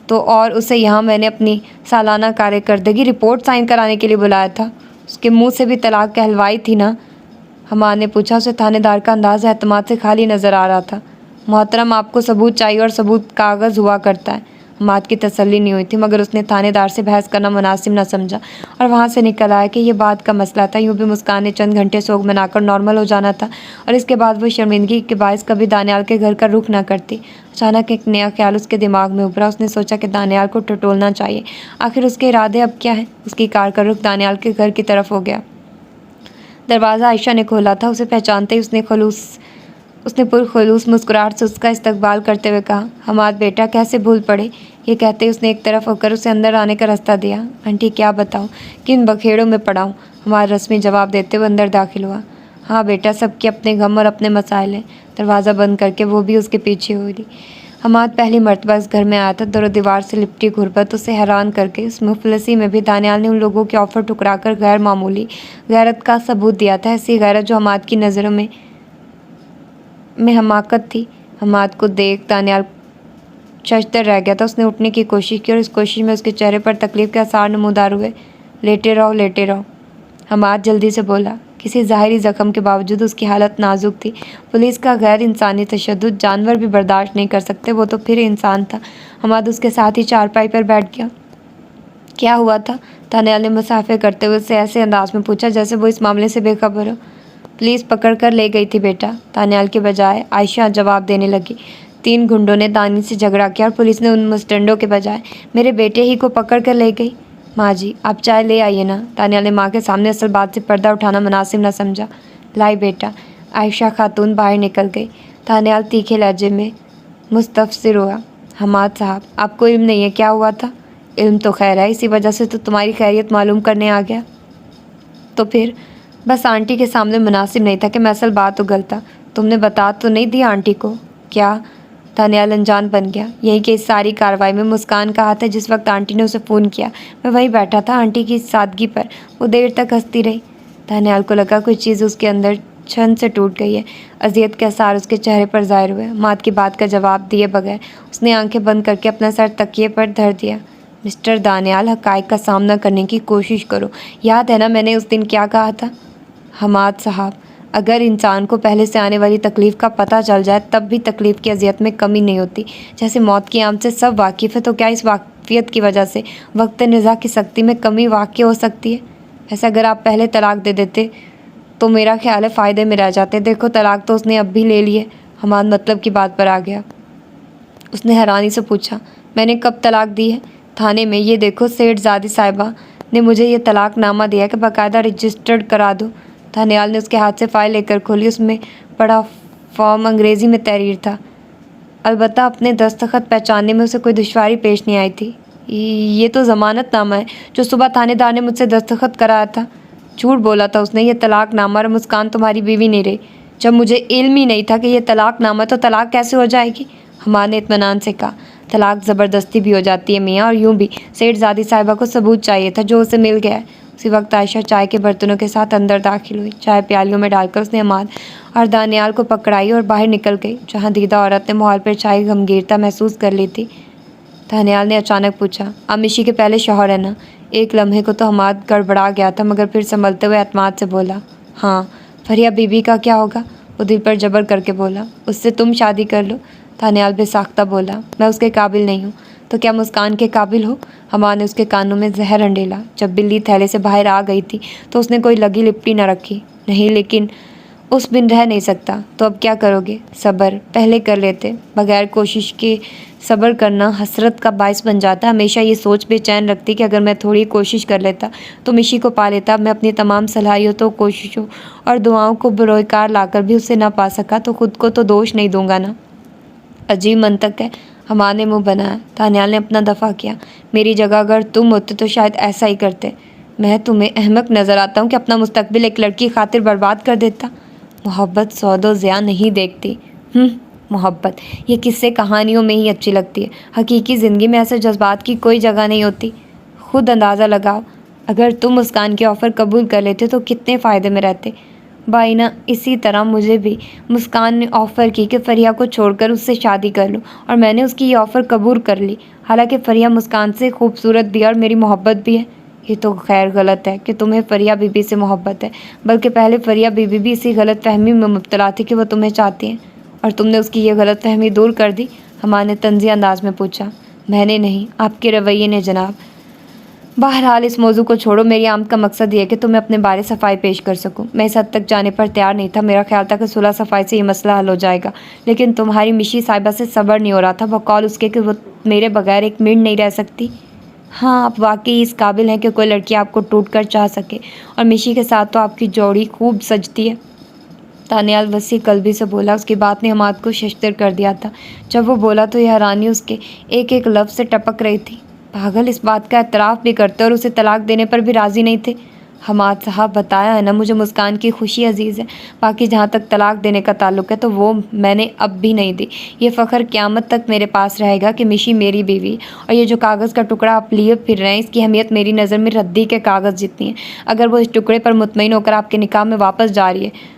تو اور اسے یہاں میں نے اپنی سالانہ کارکردگی رپورٹ سائن کرانے کے لیے بلایا تھا؟ اس کے منہ سے بھی طلاق کہلوائی تھی نا؟ حماد نے پوچھا۔ اسے تھانے دار کا انداز اعتماد سے خالی نظر آ رہا تھا۔ محترم، آپ کو ثبوت چاہیے اور ثبوت کاغذ ہوا کرتا ہے۔ حماد کی تسلی نہیں ہوئی تھی، مگر اس نے تھانے دار سے بحث کرنا مناسب نہ سمجھا اور وہاں سے نکل آیا کہ یہ بات کا مسئلہ تھا۔ یوں بھی مسکان نے چند گھنٹے سوگ منا کر نارمل ہو جانا تھا، اور اس کے بعد وہ شرمندگی کے باعث کبھی دانیال کے گھر کا رخ نہ کرتی۔ اچانک ایک نیا خیال اس کے دماغ میں ابھرا۔ اس نے سوچا کہ دانیال کو ٹٹولنا چاہیے۔ آخر اس کے ارادے اب کیا ہیں؟ اس کی کار کا رخ دانیال کے گھر کی طرف ہو گیا۔ دروازہ عائشہ نے کھولا تھا۔ اسے پہچانتے ہی اس نے پرخلوص مسکراہٹ سے اس کا استقبال کرتے ہوئے کہا، حماد بیٹا، کیسے بھول پڑے؟ یہ کہتے ہی اس نے ایک طرف ہو کر اسے اندر آنے کا راستہ دیا۔ آنٹی، کیا بتاؤں، کن بکھیڑوں میں پڑا ہوں؟ حماد رسمی جواب دیتے ہوئے اندر داخل ہوا۔ ہاں بیٹا، سب کے اپنے غم اور اپنے مسائل ہیں۔ دروازہ بند کر کے وہ بھی اس کے پیچھے ہو لی۔ حماد پہلی مرتبہ اس گھر میں آیا تھا۔ در و دیوار سے لپٹی غربت اسے حیران کر کے اس مفلسی میں بھی دانیال نے ان لوگوں کے آفر ٹھکرا کر غیر معمولی غیرت کا ثبوت دیا تھا۔ ایسی غیرت جو حماد کی نظروں میں حماقت تھی۔ حماد کو دیکھ دانیال ششدر رہ گیا تھا۔ اس نے اٹھنے کی کوشش کی، اور اس کوشش میں اس کے چہرے پر تکلیف کے آثار نمودار ہوئے۔ لیٹے رہو، لیٹے رہو، حماد جلدی سے بولا۔ کسی ظاہری زخم کے باوجود اس کی حالت نازک تھی۔ پولیس کا غیر انسانی تشدد جانور بھی برداشت نہیں کر سکتے، وہ تو پھر انسان تھا۔ حماد اس کے ساتھ ہی چارپائی پر بیٹھ گیا۔ کیا ہوا تھا؟ دانیال نے مسافے کرتے ہوئے اسے ایسے انداز میں پوچھا جیسے وہ اس معاملے سے بے خبر ہو۔ پولیس پکڑ کر لے گئی تھی بیٹا، دانیال کے بجائے عائشہ جواب دینے لگی۔ 3 گنڈوں نے دانی سے جھگڑا کیا اور پولیس نے ان مسٹنڈوں کے بجائے میرے بیٹے ہی کو پکڑ کر لے گئی۔ ماں جی، آپ چائے لے آئیے نا۔ دانیال نے ماں کے سامنے اصل بات سے پردہ اٹھانا مناسب نہ سمجھا۔ لائی بیٹا۔ عائشہ خاتون باہر نکل گئی۔ دانیال تیکھے لہجے میں مستفسر ہوا۔ حماد صاحب، آپ کو علم نہیں ہے کیا ہوا تھا؟ علم تو خیر ہے، اسی وجہ سے تو تمہاری خیریت معلوم کرنے آ گیا۔ تو پھر؟ بس آنٹی کے سامنے مناسب نہیں تھا کہ میں اصل بات اگلتا۔ تم نے بتا تو نہیں دیا آنٹی کو؟ کیا؟ دانیال انجان بن گیا۔ یہی کہ اس ساری کارروائی میں مسکان کا ہاتھ ہے۔ جس وقت آنٹی نے اسے فون کیا میں وہیں بیٹھا تھا۔ آنٹی کی سادگی پر وہ دیر تک ہنستی رہی۔ دانیال کو لگا کوئی چیز اس کے اندر چھن سے ٹوٹ گئی ہے۔ اذیت کے آثار اس کے چہرے پر ظاہر ہوئے۔ حماد کی بات کا جواب دیے بغیر اس نے آنکھیں بند کر کے اپنا سر تکیے پر دھر دیا۔ مسٹر دانیال، حقائق کا سامنا کرنے کی کوشش کرو۔ یاد ہے نا میں نے اس دن کیا کہا تھا؟ حماد صاحب، اگر انسان کو پہلے سے آنے والی تکلیف کا پتہ چل جائے تب بھی تکلیف کی اذیت میں کمی نہیں ہوتی۔ جیسے موت کی آمد سے سب واقف ہے، تو کیا اس واقفیت کی وجہ سے وقت نزا کی سختی میں کمی واقع ہو سکتی ہے؟ ایسا اگر آپ پہلے طلاق دے دیتے تو میرا خیال ہے فائدے میں رہ جاتے۔ دیکھو طلاق تو اس نے اب بھی لے لی ہے۔ حماد مطلب کی بات پر آ گیا۔ اس نے حیرانی سے پوچھا، میں نے کب طلاق دی ہے؟ تھانے میں، یہ دیکھو سیٹھ زادی صاحبہ نے مجھے یہ طلاق نامہ دیا کہ باقاعدہ رجسٹرڈ کرا دو۔ تھانیال نے اس کے ہاتھ سے فائل لے کر کھولی۔ اس میں بڑا فارم انگریزی میں تحریر تھا۔ البتہ اپنے دستخط پہچاننے میں اسے کوئی دشواری پیش نہیں آئی تھی۔ یہ تو ضمانت نامہ ہے جو صبح تھانے دار نے مجھ سے دستخط کرایا تھا۔ جھوٹ بولا تھا اس نے۔ یہ طلاق نامہ، اور مسکان تمہاری بیوی نہیں رہی۔ جب مجھے علم ہی نہیں تھا کہ یہ طلاق نامہ، تو طلاق کیسے ہو جائے گی؟ حماد نے اطمینان سے کہا، طلاق زبردستی بھی ہو جاتی ہے میاں، اور یوں بھی سیٹھ زادی صاحبہ کو ثبوت چاہیے تھا جو اسے مل گیا ہے۔ اسی وقت عائشہ چائے کے برتنوں کے ساتھ اندر داخل ہوئی۔ چائے پیالیوں میں ڈال کر اس نے حماد اور دانیال کو پکڑائی اور باہر نکل گئی، جہاں دیدہ عورت نے ماحول پر چھائی غمگینتا محسوس کر لی تھی۔ دانیال نے اچانک پوچھا، آپ مشی کے پہلے شوہر ہیں نا؟ ایک لمحے کو تو حماد گڑبڑا گیا تھا، مگر پھر سنبھلتے ہوئے اعتماد سے بولا، ہاں۔ فریہ بی بی کا کیا ہوگا؟ وہ دل پر جبر کر کے بولا، اس سے تم شادی کر لو۔ دانیال بے ساختہ بولا، میں اس کے قابل نہیں ہوں۔ تو کیا مسکان کے قابل ہو؟ حماد نے اس کے کانوں میں زہر انڈیلا۔ جب بلی تھیلے سے باہر آ گئی تھی تو اس نے کوئی لگی لپٹی نہ رکھی۔ نہیں، لیکن اس بن رہ نہیں سکتا۔ تو اب کیا کرو گے؟ صبر پہلے کر لیتے۔ بغیر کوشش کے صبر کرنا حسرت کا باعث بن جاتا۔ ہمیشہ یہ سوچ بے چین رکھتی کہ اگر میں تھوڑی کوشش کر لیتا تو مشی کو پا لیتا۔ اب میں اپنی تمام صلاحیتوں، کوششوں اور دعاؤں کو بروئے کار لا کر بھی اسے نہ پا سکا تو خود کو تو دوش نہیں دوں گا نا۔ عجیب منطق ہے۔ حماد نے منہ بنایا۔ دانیال نے اپنا دفاع کیا، میری جگہ اگر تم ہوتے تو شاید ایسا ہی کرتے۔ میں تمہیں احمق نظر آتا ہوں کہ اپنا مستقبل ایک لڑکی کی خاطر برباد کر دیتا؟ محبت سود و ضیاء نہیں دیکھتی۔ محبت یہ قصے کہانیوں میں ہی اچھی لگتی ہے۔ حقیقی زندگی میں ایسے جذبات کی کوئی جگہ نہیں ہوتی۔ خود اندازہ لگاؤ، اگر تم مسکان کے آفر قبول کر لیتے تو کتنے فائدے میں رہتے۔ بائنہ اسی طرح مجھے بھی مسکان نے آفر کی کہ فریہ کو چھوڑ کر اس سے شادی کر لوں، اور میں نے اس کی یہ آفر قبول کر لی، حالانکہ فریہ مسکان سے خوبصورت بھی ہے اور میری محبت بھی ہے۔ یہ تو خیر غلط ہے کہ تمہیں فریہ بی بی سے محبت ہے، بلکہ پہلے فریہ بی بی بھی اسی غلط فہمی میں مبتلا تھی کہ وہ تمہیں چاہتی ہیں، اور تم نے اس کی یہ غلط فہمی دور کر دی؟ حماد نے طنزی انداز میں پوچھا۔ میں نے نہیں، آپ کے رویے نے جناب۔ بہرحال اس موضوع کو چھوڑو، میری آمد کا مقصد یہ ہے کہ تمہیں اپنے بارے صفائی پیش کر سکوں۔ میں اس حد تک جانے پر تیار نہیں تھا۔ میرا خیال تھا کہ صلح صفائی سے یہ مسئلہ حل ہو جائے گا، لیکن تمہاری مشی صاحبہ سے صبر نہیں ہو رہا تھا، بقول اس کے کہ وہ میرے بغیر ایک منٹ نہیں رہ سکتی۔ ہاں، آپ واقعی اس قابل ہیں کہ کوئی لڑکی آپ کو ٹوٹ کر چاہ سکے، اور مشی کے ساتھ تو آپ کی جوڑی خوب سجتی ہے۔ دانیال وسیع قلبی سے بولا۔ اس کی بات نے حماد کو ششدر کر دیا تھا۔ جب وہ بولا تو یہ حیرانی اس کے ایک ایک لفظ سے ٹپک رہی تھی۔ پاگل اس بات کا اعتراف بھی کرتے اور اسے طلاق دینے پر بھی راضی نہیں تھے۔ حماد صاحب، بتایا ہے نا، مجھے مسکان کی خوشی عزیز ہے۔ باقی جہاں تک طلاق دینے کا تعلق ہے تو وہ میں نے اب بھی نہیں دی۔ یہ فخر قیامت تک میرے پاس رہے گا کہ مشی میری بیوی، اور یہ جو کاغذ کا ٹکڑا آپ لیے پھر رہے ہیں، اس کی اہمیت میری نظر میں ردی کے کاغذ جتنی ہے۔ اگر وہ اس ٹکڑے پر مطمئن ہو کر آپ کے نکاح میں واپس جا رہی ہے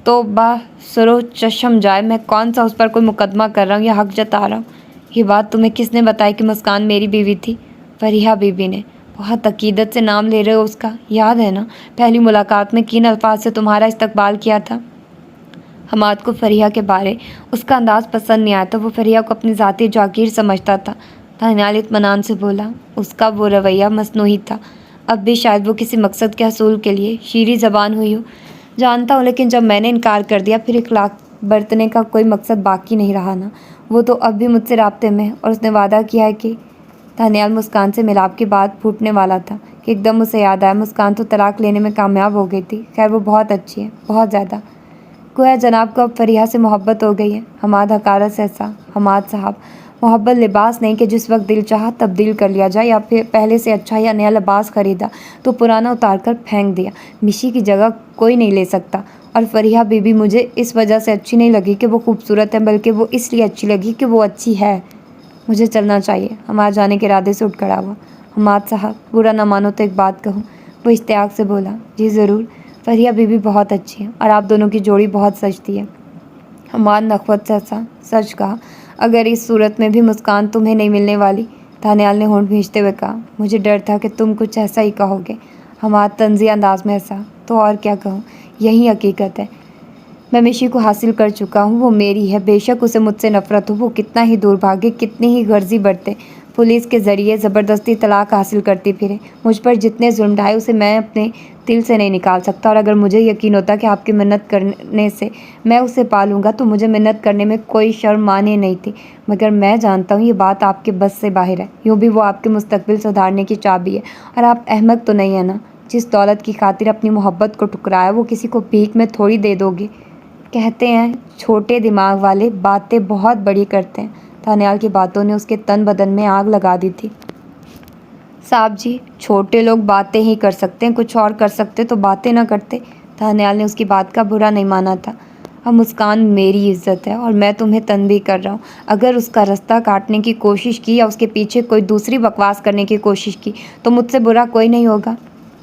تو بسرو چشم جائے میں کون سا اس پر کوئی مقدمہ کر رہا ہوں یا حق جتا رہا ہوں۔ یہ بات تمہیں کس نے بتائی کہ مسکان میری بیوی تھی؟ فریہ بی بی نے۔ بہت عقیدت سے نام لے رہے ہو اس کا، یاد ہے نا پہلی ملاقات میں کن الفاظ سے تمہارا استقبال کیا تھا؟ حماد کو فریہ کے بارے اس کا انداز پسند نہیں آیا تھا۔ وہ فریہ کو اپنی ذاتی جاگیر سمجھتا تھا۔ دانیال اطمینان سے بولا، اس کا وہ رویہ مصنوعی تھا۔ اب بھی شاید وہ کسی مقصد کے حصول کے لیے شیریں زبان ہوئی ہو، جانتا ہوں، لیکن جب میں نے انکار کر دیا پھر اخلاق برتنے کا کوئی مقصد باقی نہیں رہا نا۔ وہ تو اب بھی مجھ سے رابطے میں ہے، اور اس نے وعدہ کیا ہے کہ… دانیال مسکان سے ملاپ کی بات پھوٹنے والا تھا کہ ایک دم اسے یاد آیا، مسکان تو طلاق لینے میں کامیاب ہو گئی تھی۔ خیر وہ بہت اچھی ہے، بہت زیادہ۔ گویا جناب کو اب فریہ سے محبت ہو گئی ہے۔ حماد حقارت سے ہنسا۔ حماد صاحب، محبت لباس نہیں کہ جس وقت دل چاہا تبدیل کر لیا جائے، یا پھر پہلے سے اچھا یا نیا لباس خریدا تو پرانا اتار کر پھینک دیا۔ مشی کی جگہ کوئی نہیں لے سکتا، اور فریہ بی بی مجھے اس وجہ سے اچھی نہیں لگی کہ وہ خوبصورت ہے، بلکہ وہ اس لیے اچھی لگی کہ وہ اچھی ہے۔ مجھے چلنا چاہیے۔ حماد جانے کے ارادے سے اٹھ کھڑا ہوا۔ حماد صاحب، برا نہ مانو تو ایک بات کہوں؟ وہ اشتیاق سے بولا۔ جی ضرور۔ فریہ بی بی بہت اچھی ہے، اور آپ دونوں کی جوڑی بہت سجتی ہے۔ حماد نخوت سے ہنسا۔ سچ کہا، اگر اس صورت میں بھی مسکان تمہیں نہیں ملنے والی؟ دانیال نے ہونٹ بھینچتے ہوئے کہا۔ مجھے ڈر تھا کہ تم کچھ ایسا ہی کہو گے۔ حماد طنزی انداز میں ہنسا۔ تو اور کیا کہوں، یہی حقیقت ہے۔ میں مشی کو حاصل کر چکا ہوں، وہ میری ہے، بے شک اسے مجھ سے نفرت ہو، وہ کتنا ہی دور بھاگے، کتنی ہی غرضی برتے، پولیس کے ذریعے زبردستی طلاق حاصل کرتی پھرے، مجھ پر جتنے ظلم ڈھائے اسے میں اپنے دل سے نہیں نکال سکتا، اور اگر مجھے یقین ہوتا کہ آپ کی منت کرنے سے میں اسے پالوں گا تو مجھے منت کرنے میں کوئی شرم مانے نہیں تھی، مگر میں جانتا ہوں یہ بات آپ کے بس سے باہر ہے، یوں بھی وہ آپ کے مستقبل سدھارنے کی چابی ہے، اور آپ احمق تو نہیں ہیں نا، جس دولت کی خاطر اپنی محبت کو ٹکرایا وہ کسی کو بھیک میں تھوڑی دے دو گے۔ کہتے ہیں چھوٹے دماغ والے باتیں بہت بڑی کرتے ہیں۔ دانیال کی باتوں نے اس کے تن بدن میں آگ لگا دی تھی۔ صاحب جی، چھوٹے لوگ باتیں ہی کر سکتے ہیں، کچھ اور کر سکتے تو باتیں نہ کرتے۔ دانیال نے اس کی بات کا برا نہیں مانا تھا۔ اب مسکان میری عزت ہے اور میں تمہیں تنبیہ کر رہا ہوں، اگر اس کا رستہ کاٹنے کی کوشش کی یا اس کے پیچھے کوئی دوسری بکواس کرنے کی کوشش کی تو مجھ سے برا کوئی نہیں ہوگا۔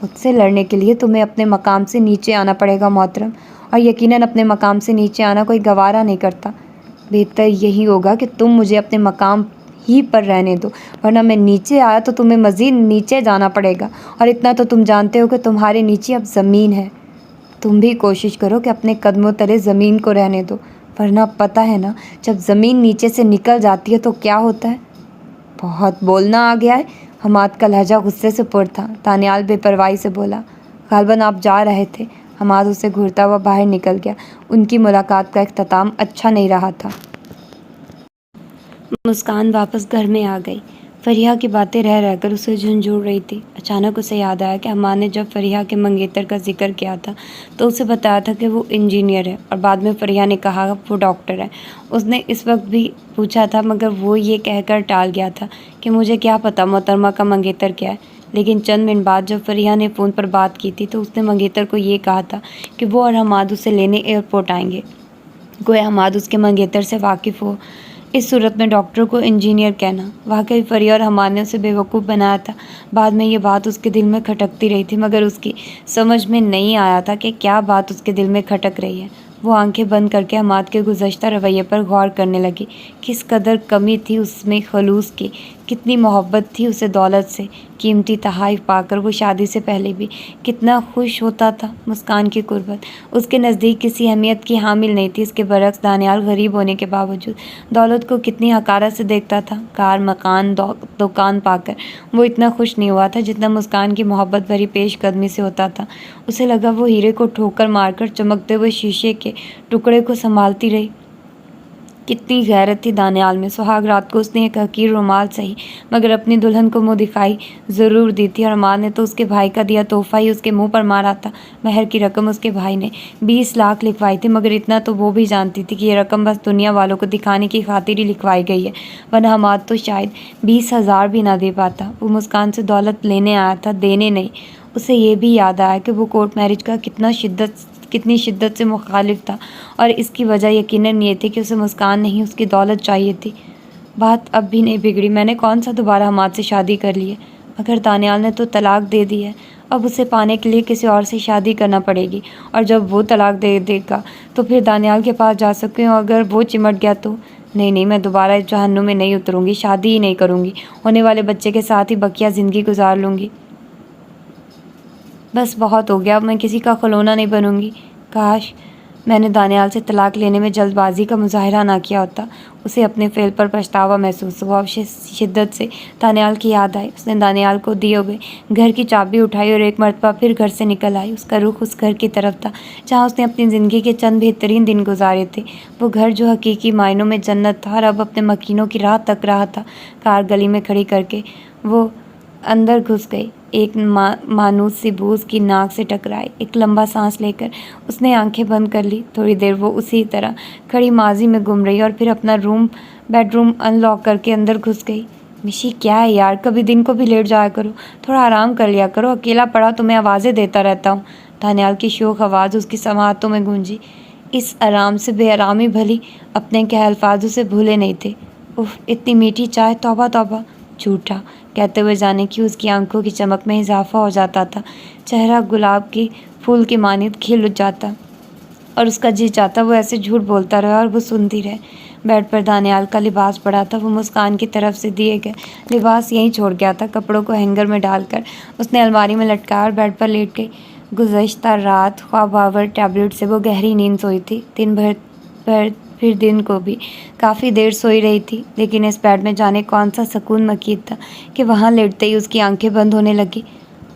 مجھ سے لڑنے کے لیے تمہیں اپنے مقام سے نیچے آنا پڑے گا محترم، اور یقیناً اپنے مقام سے نیچے آنا کوئی گوارا نہیں کرتا۔ بہتر یہی ہوگا کہ تم مجھے اپنے مقام ہی پر رہنے دو، ورنہ میں نیچے آیا تو تمہیں مزید نیچے جانا پڑے گا، اور اتنا تو تم جانتے ہو کہ تمہارے نیچے اب زمین ہے۔ تم بھی کوشش کرو کہ اپنے قدموں تلے زمین کو رہنے دو، ورنہ پتہ ہے نا جب زمین نیچے سے نکل جاتی ہے تو کیا ہوتا ہے۔ بہت بولنا آ گیا ہے۔ حماد کا لہجہ غصے سے پر تھا۔ دانیال بے پرواہی سے بولا، غالباً آپ جا رہے تھے۔ حماد اسے گھورتا ہوا باہر نکل گیا۔ ان کی ملاقات کا اختتام اچھا نہیں رہا تھا۔ مسکان واپس گھر میں آ گئی۔ فریحہ کی باتیں رہ رہ کر اسے جھنجھوڑ رہی تھی۔ اچانک اسے یاد آیا کہ حماد نے جب فریحہ کے منگیتر کا ذکر کیا تھا تو اسے بتایا تھا کہ وہ انجینئر ہے، اور بعد میں فریحہ نے کہا وہ ڈاکٹر ہے۔ اس نے اس وقت بھی پوچھا تھا مگر وہ یہ کہہ کر ٹال گیا تھا کہ مجھے کیا پتہ محترمہ کا منگیتر کیا ہے، لیکن چند منٹ بعد جب فریحہ نے فون پر بات کی تھی تو اس نے منگیتر کو یہ کہا تھا کہ وہ اور حماد اسے لینے ایئرپورٹ آئیں گے۔ گویا حماد اس کے منگیتر سے واقف ہو۔ اس صورت میں ڈاکٹر کو انجینئر کہنا، واقعی فریحہ اور حماد نے اسے بے وقوف بنایا تھا۔ بعد میں یہ بات اس کے دل میں کھٹکتی رہی تھی مگر اس کی سمجھ میں نہیں آیا تھا کہ کیا بات اس کے دل میں کھٹک رہی ہے۔ وہ آنکھیں بند کر کے حماد کے گزشتہ رویے پر غور کرنے لگی۔ کس قدر کمی تھی اس میں خلوص کی، کتنی محبت تھی اسے دولت سے۔ قیمتی تحائف پا کر وہ شادی سے پہلے بھی کتنا خوش ہوتا تھا۔ مسکان کی قربت اس کے نزدیک کسی اہمیت کی حامل نہیں تھی۔ اس کے برعکس دانیال غریب ہونے کے باوجود دولت کو کتنی حقارت سے دیکھتا تھا۔ کار، مکان، دکان پا کر وہ اتنا خوش نہیں ہوا تھا جتنا مسکان کی محبت بھری پیش قدمی سے ہوتا تھا۔ اسے لگا وہ ہیرے کو ٹھوکر مار کر چمکتے ہوئے شیشے کے ٹکڑے کو سنبھالتی رہی۔ کتنی غیرت تھی دانیال میں۔ سہاگ رات کو اس نے ایک حقیر رومال سہی مگر اپنی دلہن کو منہ دکھائی ضرور دی تھی، اور حماد نے تو اس کے بھائی کا دیا تحفہ ہی اس کے منہ پر مارا تھا۔ مہر کی رقم اس کے بھائی نے 20 لاکھ لکھوائی تھی مگر اتنا تو وہ بھی جانتی تھی کہ یہ رقم بس دنیا والوں کو دکھانے کی خاطر ہی لکھوائی گئی ہے، ورنہ حماد تو شاید 20,000 بھی نہ دے پاتا۔ وہ مسکان سے دولت لینے آیا تھا، دینے نہیں۔ اسے یہ بھی یاد آیا کہ وہ کورٹ میرج کا کتنی شدت سے مخالف تھا، اور اس کی وجہ یقیناً یہ تھی کہ اسے مسکان نہیں اس کی دولت چاہیے تھی۔ بات اب بھی نہیں بگڑی، میں نے کون سا دوبارہ حماد سے شادی کر لی ہے، مگر دانیال نے تو طلاق دے دی ہے، اب اسے پانے کے لیے کسی اور سے شادی کرنا پڑے گی، اور جب وہ طلاق دے دے گا تو پھر دانیال کے پاس جا سکتی ہوں، اگر وہ چمٹ گیا تو نہیں، میں دوبارہ اس جہنم میں نہیں اتروں گی، شادی ہی نہیں کروں گی، ہونے والے بچے کے ساتھ ہی بقیہ زندگی گزار لوں گی۔ بس بہت ہو گیا، اب میں کسی کا کھلونا نہیں بنوں گی۔ کاش میں نے دانیال سے طلاق لینے میں جلد بازی کا مظاہرہ نہ کیا ہوتا۔ اسے اپنے فعل پر پچھتاوا محسوس ہوا۔ شدت سے دانیال کی یاد آئی۔ اس نے دانیال کو دیے ہوئے گھر کی چابی اٹھائی اور ایک مرتبہ پھر گھر سے نکل آئی۔ اس کا رخ اس گھر کی طرف تھا جہاں اس نے اپنی زندگی کے چند بہترین دن گزارے تھے۔ وہ گھر جو حقیقی معنوں میں جنت تھا اور اب اپنے مکینوں کی راہ تک رہا تھا۔ کار گلی میں کھڑی کر کے وہ اندر گھس گئی۔ ایک مانوس سی بو اس کی ناک سے ٹکرائی۔ ایک لمبا سانس لے کر اس نے آنکھیں بند کر لی۔ تھوڑی دیر وہ اسی طرح کھڑی ماضی میں گم رہی اور پھر اپنا بیڈ روم ان لاک کر کے اندر گھس گئی۔ مشی کیا ہے یار، کبھی دن کو بھی لیٹ جایا کرو، تھوڑا آرام کر لیا کرو، اکیلا پڑا تو میں آوازیں دیتا رہتا ہوں۔ دانیال کی شوخ آواز اس کی سماعتوں میں گونجی۔ اس آرام سے بے آرامی بھلی اپنے کہے الفاظ اسے بھولے نہیں تھے۔ اف، اتنی میٹھی چائے، توبہ توبہ۔ جھوٹا کہتے ہوئے جانے کی اس کی آنکھوں کی چمک میں اضافہ ہو جاتا تھا۔ چہرہ گلاب کی پھول کی مانند کھل جاتا اور اس کا جی چاہتا وہ ایسے جھوٹ بولتا رہے اور وہ سنتی رہے۔ بیڈ پر دانیال کا لباس پڑا تھا۔ وہ مسکان کی طرف سے دیے گئے لباس یہیں چھوڑ گیا تھا۔ کپڑوں کو ہینگر میں ڈال کر اس نے الماری میں لٹکایا اور بیڈ پر لیٹ گئی۔ گزشتہ رات خواب آور ٹیبلٹ سے وہ گہری نیند سوئی تھی۔ دن بھر پھر دن کو بھی کافی دیر سوئی رہی تھی، لیکن اس بیڈ میں جانے کون سا سکون مقید تھا کہ وہاں لیٹتے ہی اس کی آنکھیں بند ہونے لگی۔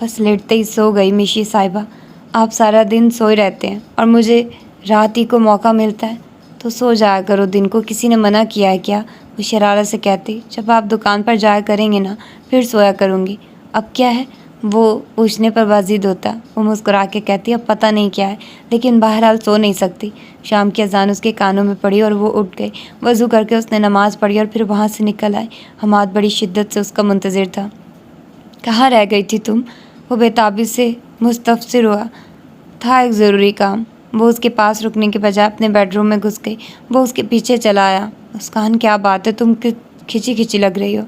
بس لیٹتے ہی سو گئی۔ میشی صاحبہ، آپ سارا دن سوئے رہتے ہیں اور مجھے رات ہی کو موقع ملتا ہے تو سو جایا کرو دن کو، کسی نے منع کیا ہے کیا؟ وہ شرارت سے کہتی۔ جب آپ دکان پر جایا کریں گے نا پھر سویا کروں گی۔ اب کیا ہے؟ وہ پوچھنے پر بازید ہوتا۔ وہ مسکرا کے کہتی، اب پتہ نہیں کیا ہے، لیکن بہرحال سو نہیں سکتی۔ شام کی اذان اس کے کانوں میں پڑی اور وہ اٹھ گئی۔ وضو کر کے اس نے نماز پڑھی اور پھر وہاں سے نکل آئی۔ حماد بڑی شدت سے اس کا منتظر تھا۔ کہاں رہ گئی تھی تم؟ وہ بےتابی سے مستفسر ہوا۔ تھا ایک ضروری کام۔ وہ اس کے پاس رکنے کے بجائے اپنے بیڈ روم میں گھس گئی۔ وہ اس کے پیچھے چلا آیا۔ مسکان، کیا بات ہے، تم کھچی کھچی لگ رہی ہو۔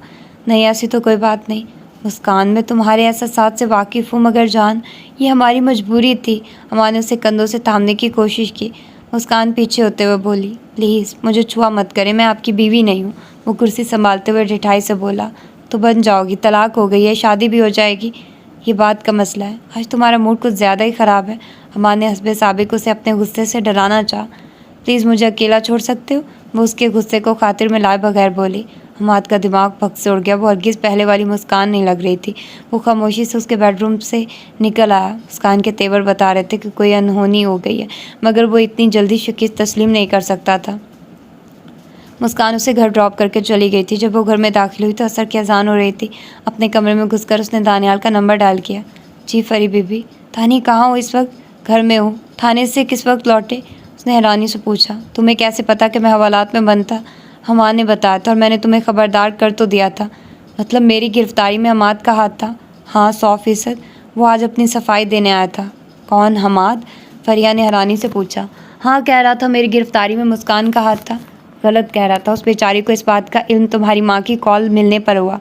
نہیں ایسی تو کوئی بات نہیں مسکان، میں تمہارے احساسات سے واقف ہوں، مگر جان یہ ہماری مجبوری تھی۔ حماد نے اسے کندھوں سے تھامنے کی کوشش کی۔ مسکان پیچھے ہوتے ہوئے بولی، پلیز مجھے چھوا مت کریں، میں آپ کی بیوی نہیں ہوں۔ وہ کرسی سنبھالتے ہوئے ڈٹھائی سے بولا، تو بن جاؤ گی، طلاق ہو گئی ہے، شادی بھی ہو جائے گی۔ یہ بات کا مسئلہ ہے، آج تمہارا موڈ کچھ زیادہ ہی خراب ہے۔ حماد نے حسب سابق اسے اپنے غصے سے ڈرانا چاہا۔ پلیز مجھے اکیلا چھوڑ سکتے ہو؟ وہ اس کے غصے کو خاطر میں لائے بغیر بولی۔ حماد کا دماغ پھک سے اڑ گیا۔ وہ ہرگز پہلے والی مسکان نہیں لگ رہی تھی۔ وہ خاموشی سے اس کے بیڈ روم سے نکل آیا۔ مسکان کے تیور بتا رہے تھے کہ کوئی انہونی ہو گئی ہے، مگر وہ اتنی جلدی شکست تسلیم نہیں کر سکتا تھا۔ مسکان اسے گھر ڈراپ کر کے چلی گئی تھی۔ جب وہ گھر میں داخل ہوئی تو عصر کی اذان ہو رہی تھی۔ اپنے کمرے میں گھس کر اس نے دانیال کا نمبر ڈائل کیا۔ جی فری بی بی، تانی کہاں ہو اس وقت؟ گھر میں ہوں۔ تھانے سے کس وقت لوٹے؟ اس نے حیرانی سے پوچھا۔ تمہیں کیسے پتا کہ میں حوالات میں بند تھا؟ حماد نے بتایا تھا اور میں نے تمہیں خبردار کر تو دیا تھا۔ مطلب میری گرفتاری میں حماد کا ہاتھ تھا؟ ہاں 100%۔ وہ آج اپنی صفائی دینے آیا تھا۔ کون حماد؟ فریہ نے حیرانی سے پوچھا۔ ہاں کہہ رہا تھا میری گرفتاری میں مسکان کا ہاتھ تھا۔ غلط کہہ رہا تھا، اس بیچاری کو اس بات کا علم تمہاری ماں کی کال ملنے پر ہوا۔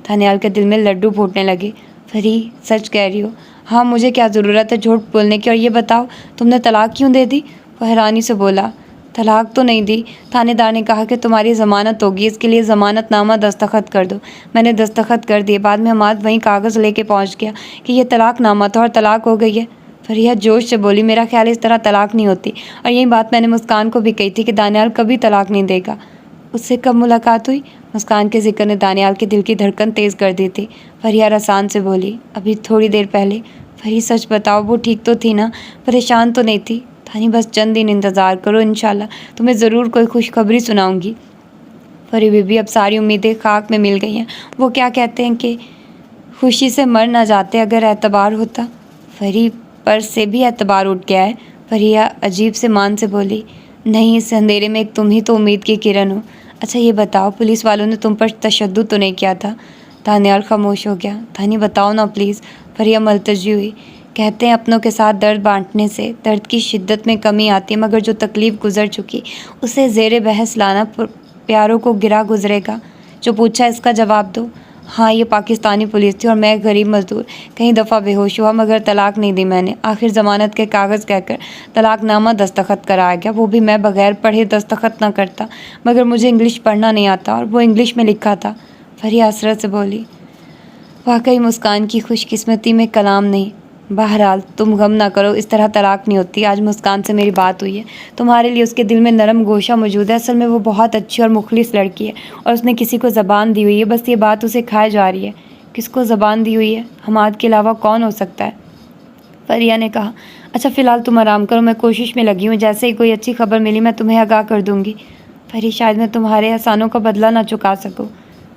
دانیال کے دل میں لڈو پھوٹنے لگے۔ فری سچ کہہ رہی ہو؟ ہاں مجھے کیا ضرورت ہے جھوٹ بولنے کی؟ اور یہ بتاؤ تم نے طلاق کیوں دے دی؟ وہ حیرانی سے بولا۔ طلاق تو نہیں دی، تھانے دار نے کہا کہ تمہاری ضمانت ہوگی، اس کے لیے ضمانت نامہ دستخط کر دو۔ میں نے دستخط کر دیے۔ بعد میں حماد وہیں کاغذ لے کے پہنچ گیا کہ یہ طلاق نامہ تھا اور طلاق ہو گئی ہے۔ فریہ جوش سے بولی، میرا خیال اس طرح طلاق نہیں ہوتی، اور یہی بات میں نے مسکان کو بھی کہی تھی کہ دانیال کبھی طلاق نہیں دے گا۔ اس سے کب ملاقات ہوئی؟ مسکان کے ذکر نے دانیال کے دل کی دھڑکن تیز کر دی تھی۔ فریہ رسان سے بولی، ابھی تھوڑی دیر پہلے۔ فری سچ بتاؤ، وہ ٹھیک تو تھی نا؟ پریشان تو نہیں تھی؟ تھانی بس چند دن انتظار کرو، انشاءاللہ تمہیں ضرور کوئی خوشخبری سناؤں گی۔ فری بی بی، اب ساری امیدیں خاک میں مل گئی ہیں۔ وہ کیا کہتے ہیں کہ خوشی سے مر نہ جاتے اگر اعتبار ہوتا۔ فری پر سے بھی اعتبار اٹھ گیا ہے۔ فریہ عجیب سے مان سے بولی، نہیں اس اندھیرے میں ایک تم ہی تو امید کی کرن ہو۔ اچھا یہ بتاؤ، پولیس والوں نے تم پر تشدد تو نہیں کیا تھا؟ دانیال خاموش ہو گیا۔ تھانی بتاؤ نا پلیز۔ فریہ ملتجی ہوئی۔ کہتے ہیں اپنوں کے ساتھ درد بانٹنے سے درد کی شدت میں کمی آتی ہے، مگر جو تکلیف گزر چکی اسے زیر بحث لانا پیاروں کو گرا گزرے گا۔ جو پوچھا اس کا جواب دو۔ ہاں یہ پاکستانی پولیس تھی اور میں ایک غریب مزدور۔ کئی دفعہ بے ہوش ہوا مگر طلاق نہیں دی میں نے۔ آخر ضمانت کے کاغذ کہہ کر طلاق نامہ دستخط کرایا گیا، وہ بھی میں بغیر پڑھے دستخط نہ کرتا، مگر مجھے انگلش پڑھنا نہیں آتا اور وہ انگلش میں لکھا تھا۔ فریہ حسرت سے بولی، واقعی مسکان کی خوش قسمتی میں کلام نہیں۔ بہرحال تم غم نہ کرو، اس طرح طلاق نہیں ہوتی۔ آج مسکان سے میری بات ہوئی ہے، تمہارے لیے اس کے دل میں نرم گوشہ موجود ہے۔ اصل میں وہ بہت اچھی اور مخلص لڑکی ہے اور اس نے کسی کو زبان دی ہوئی ہے، بس یہ بات اسے کھائے جا رہی ہے۔ کس کو زبان دی ہوئی ہے؟ حماد کے علاوہ کون ہو سکتا ہے؟ فریہ نے کہا۔ اچھا فی الحال تم آرام کرو، میں کوشش میں لگی ہوں، جیسے ہی کوئی اچھی خبر ملی میں تمہیں آگاہ کر دوں گی۔ فری شاید میں تمہارے احسانوں کا بدلہ نہ چکا سکوں۔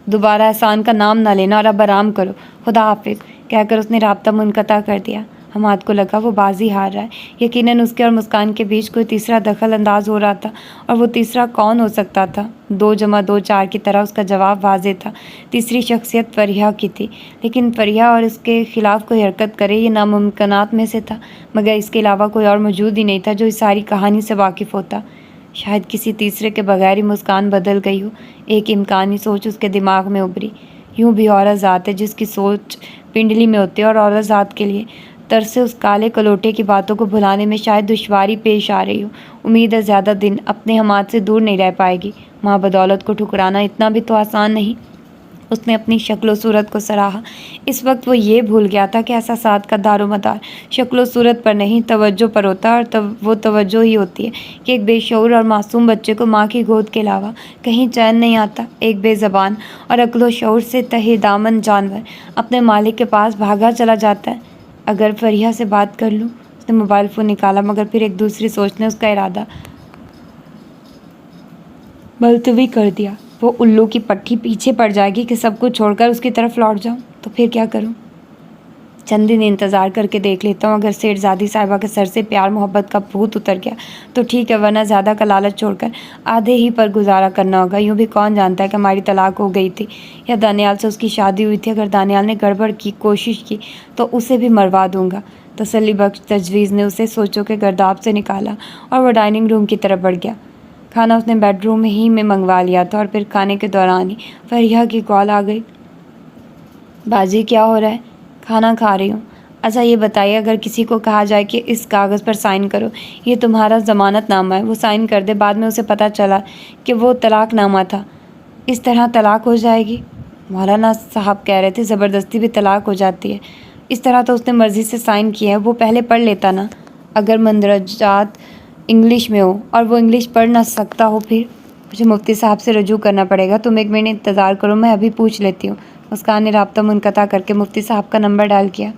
دوبارہ احسان کا نام نہ لینا اور اب آرام کرو، خدا حافظ کہہ کر اس نے رابطہ منقطع کر دیا۔ حماد کو لگا وہ بازی ہار رہا ہے۔ یقیناً اس کے اور مسکان کے بیچ کوئی تیسرا دخل انداز ہو رہا تھا، اور وہ تیسرا کون ہو سکتا تھا؟ 2+2=4 کی طرح اس کا جواب واضح تھا۔ تیسری شخصیت فریہ کی تھی، لیکن فریہ اور اس کے خلاف کوئی حرکت کرے یہ ناممکنات میں سے تھا، مگر اس کے علاوہ کوئی اور موجود ہی نہیں تھا جو اس ساری کہانی سے واقف ہوتا۔ شاید کسی تیسرے کے بغیر ہی مسکان بدل گئی ہو۔ ایک امکانی سوچ اس کے دماغ میں ابھری۔ یوں بھی عورت ذات ہے جس کی سوچ پنڈلی میں ہوتی ہے، اور عورت ذات کے لیے ترس اس کالے کلوٹے کی باتوں کو بھلانے میں شاید دشواری پیش آ رہی ہو۔ امید ہے زیادہ دن اپنے حماد سے دور نہیں رہ پائے گی۔ ماں بدولت کو ٹھکرانا اتنا بھی تو آسان نہیں۔ اس نے اپنی شکل و صورت کو سراہا۔ اس وقت وہ یہ بھول گیا تھا کہ احساسات کا دار و مدار شکل و صورت پر نہیں، توجہ پر ہوتا ہے، اور وہ توجہ ہی ہوتی ہے کہ ایک بے شعور اور معصوم بچے کو ماں کی گود کے علاوہ کہیں چین نہیں آتا۔ ایک بے زبان اور عقل و شعور سے تہی دامن جانور اپنے مالک کے پاس بھاگا چلا جاتا ہے۔ اگر فریحہ سے بات کر لوں؟ اس نے موبائل فون نکالا، مگر پھر ایک دوسری سوچ نے اس کا ارادہ ملتوی کر دیا۔ وہ الو کی پٹھی پیچھے پڑ جائے گی کہ سب کچھ چھوڑ کر اس کی طرف لوٹ جاؤں تو پھر کیا کروں؟ چند دن انتظار کر کے دیکھ لیتا ہوں، اگر سیٹھ زادی صاحبہ کے سر سے پیار محبت کا بھوت اتر گیا تو ٹھیک ہے، ورنہ زیادہ کا لالچ چھوڑ کر آدھے ہی پر گزارا کرنا ہوگا۔ یوں بھی کون جانتا ہے کہ ہماری طلاق ہو گئی تھی یا دانیال سے اس کی شادی ہوئی تھی۔ اگر دانیال نے گڑبڑ کی کوشش کی تو اسے بھی مروا دوں گا۔ تسلی بخش تجویز نے اسے سوچوں کے گرداب سے نکالا اور وہ ڈائننگ روم کی طرف بڑھ گیا۔ کھانا اس نے بیڈ روم ہی میں منگوا لیا تھا، اور پھر کھانے کے دوران ہی فریحہ کی کال آ گئی۔ باجی کیا ہو رہا ہے؟ کھانا کھا رہی ہوں۔ اچھا یہ بتائیے، اگر کسی کو کہا جائے کہ اس کاغذ پر سائن کرو، یہ تمہارا ضمانت نامہ ہے، وہ سائن کر دے، بعد میں اسے پتہ چلا کہ وہ طلاق نامہ تھا، اس طرح طلاق ہو جائے گی؟ مولانا صاحب کہہ رہے تھے زبردستی بھی طلاق ہو جاتی ہے۔ اس طرح تو اس نے مرضی سے سائن کیا ہے، وہ پہلے پڑھ لیتا نا۔ اگر مندرجات انگلش میں ہو اور وہ انگلش پڑھ نہ سکتا ہو، پھر مجھے مفتی صاحب سے رجوع کرنا پڑے گا۔ تم ایک منٹ انتظار کرو، میں ابھی پوچھ لیتی ہوں۔ مسکان نے رابطہ منقطع کر کے مفتی صاحب کا نمبر ڈائل کیا۔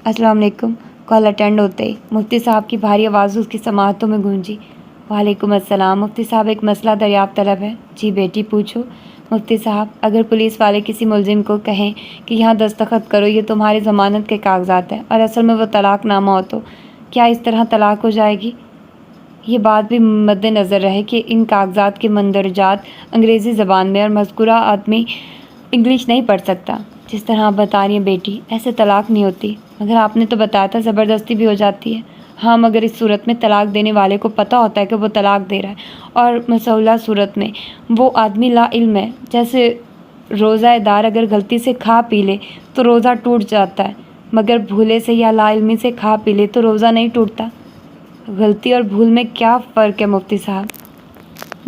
السلام علیکم۔ کال اٹینڈ ہوتے ہی مفتی صاحب کی بھاری آواز اس کی سماعتوں میں گونجی۔ وعلیکم السلام مفتی صاحب، ایک مسئلہ دریافت طلب ہے۔ جی بیٹی پوچھو۔ مفتی صاحب، اگر پولیس والے کسی ملزم کو کہیں کہ یہاں دستخط کرو، یہ تمہاری ضمانت کے کاغذات ہیں، اور اصل میں وہ طلاق نامہ ہو، تو کیا اس طرح طلاق ہو جائے گی؟ یہ بات بھی مد نظر رہے کہ ان کاغذات کے مندرجات انگریزی زبان میں، اور مذکورہ آدمی انگلش نہیں پڑھ سکتا۔ جس طرح آپ بتا رہی ہیں بیٹی، ایسے طلاق نہیں ہوتی۔ مگر آپ نے تو بتایا تھا زبردستی بھی ہو جاتی ہے۔ ہاں، مگر اس صورت میں طلاق دینے والے کو پتہ ہوتا ہے کہ وہ طلاق دے رہا ہے، اور مسئولہ صورت میں وہ آدمی لا علم ہے۔ جیسے روزہ دار اگر غلطی سے کھا پی لے تو روزہ ٹوٹ جاتا ہے، مگر بھولے سے یا لا علمی سے کھا پی لے تو روزہ نہیں ٹوٹتا۔ غلطی اور بھول میں کیا فرق ہے مفتی صاحب؟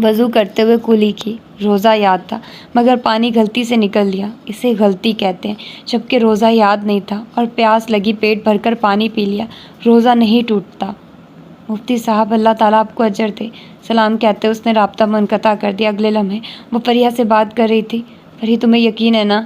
وضو کرتے ہوئے کولی کی، روزہ یاد تھا مگر پانی غلطی سے نکل لیا، اسے غلطی کہتے ہیں۔ جبکہ روزہ یاد نہیں تھا اور پیاس لگی، پیٹ بھر کر پانی پی لیا، روزہ نہیں ٹوٹتا۔ مفتی صاحب اللہ تعالیٰ آپ کو اجر دے۔ سلام کہتے اس نے رابطہ منقطع کر دیا۔ اگلے لمحے وہ فریحہ سے بات کر رہی تھی۔ فری، تمہیں یقین ہے نا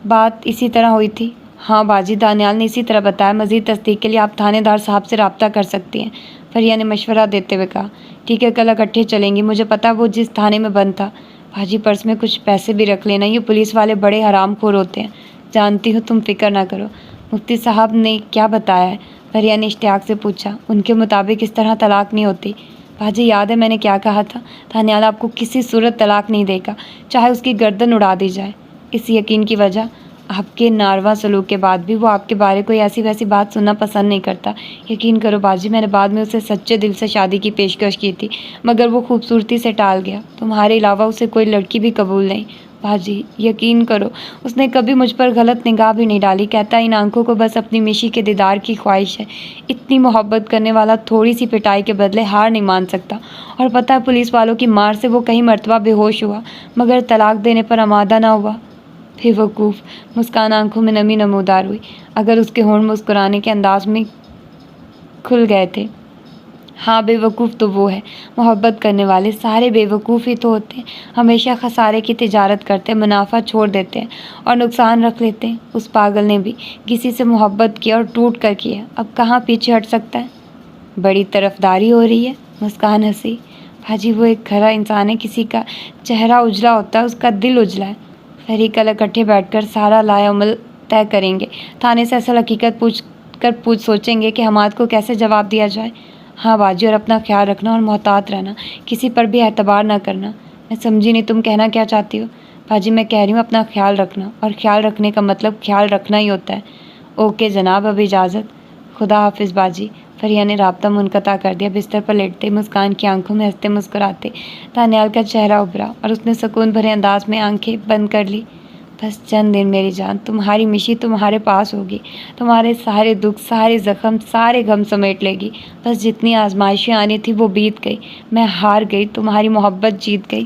بات اسی طرح ہوئی تھی؟ ہاں باجی، دانیال نے اسی طرح بتایا۔ مزید تصدیق کے لیے آپ تھانے دار صاحب سے رابطہ کر سکتی ہیں۔ فریحہ نے مشورہ دیتے ہوئے کہا۔ ٹھیک ہے، کل اکٹھے چلیں گی۔ مجھے پتا وہ جس تھانے میں بند تھا۔ باجی پرس میں کچھ پیسے بھی رکھ لینا، یہ پولیس والے بڑے حرام خور ہوتے ہیں۔ جانتی ہوں، تم فکر نہ کرو۔ مفتی صاحب نے کیا بتایا ہے؟ فریحہ نے اشتیاق سے پوچھا۔ ان کے مطابق اس طرح طلاق نہیں ہوتی۔ باجی یاد ہے میں نے کیا کہا تھا؟ دانیال آپ کو کسی صورت طلاق نہیں دے گا، چاہے اس کی گردن اڑا دی جائے۔ اس یقین کی وجہ آپ کے ناروا سلوک کے بعد بھی وہ آپ کے بارے کوئی ایسی ویسی بات سننا پسند نہیں کرتا۔ یقین کرو باجی، میں نے بعد میں اسے سچے دل سے شادی کی پیشکش کی تھی، مگر وہ خوبصورتی سے ٹال گیا۔ تمہارے علاوہ اسے کوئی لڑکی بھی قبول نہیں۔ باجی یقین کرو، اس نے کبھی مجھ پر غلط نگاہ بھی نہیں ڈالی۔ کہتا ان آنکھوں کو بس اپنی میشی کے دیدار کی خواہش ہے۔ اتنی محبت کرنے والا تھوڑی سی پٹائی کے بدلے ہار نہیں مان سکتا۔ اور پتہ ہے پولیس والوں کی مار سے وہ کئی مرتبہ بے ہوش ہوا، مگر طلاق دینے پر آمادہ نہ ہوا۔ بے وقوف! مسکان آنکھوں میں نمی نمودار ہوئی، اگر اس کے ہونٹ مسکرانے کے انداز میں کھل گئے تھے۔ ہاں، بے وقوف تو وہ ہے۔ محبت کرنے والے سارے بے وقوف ہی تو ہوتے ہیں، ہمیشہ خسارے کی تجارت کرتے ہیں، منافع چھوڑ دیتے ہیں اور نقصان رکھ لیتے ہیں۔ اس پاگل نے بھی کسی سے محبت کیا اور ٹوٹ کر کیا، اب کہاں پیچھے ہٹ سکتا ہے؟ بڑی طرفداری ہو رہی ہے۔ مسکان ہنسی۔ باجی وہ ایک کھرا انسان ہے، کسی کا چہرہ اجلا ہوتا ہے، اس کا دل اجلا ہے۔ فری کل اکٹھے بیٹھ کر سارا لائے عمل طے کریں گے، تھانے سے اصل حقیقت پوچھ سوچیں گے کہ حماد کو کیسے جواب دیا جائے۔ ہاں باجی، اور اپنا خیال رکھنا اور محتاط رہنا، کسی پر بھی اعتبار نہ کرنا۔ میں سمجھی نہیں، تم کہنا کیا چاہتی ہو؟ باجی میں کہہ رہی ہوں اپنا خیال رکھنا، اور خیال رکھنے کا مطلب خیال رکھنا ہی ہوتا ہے۔ اوکے جناب، اب اجازت۔ خدا حافظ باجی۔ فریحہ نے رابطہ منقطع کر دیا۔ بستر پر لیٹتے مسکان کی آنکھوں میں ہنستے مسکراتے دانیال کا چہرہ ابھرا، اور اس نے سکون بھرے انداز میں آنکھیں بند کر لی۔ بس چند دن میری جان، تمہاری مشی تمہارے پاس ہوگی، تمہارے سارے دکھ، سارے زخم، سارے غم سمیٹ لے گی۔ بس جتنی آزمائشیں آنی تھی وہ بیت گئی، میں ہار گئی، تمہاری محبت جیت گئی۔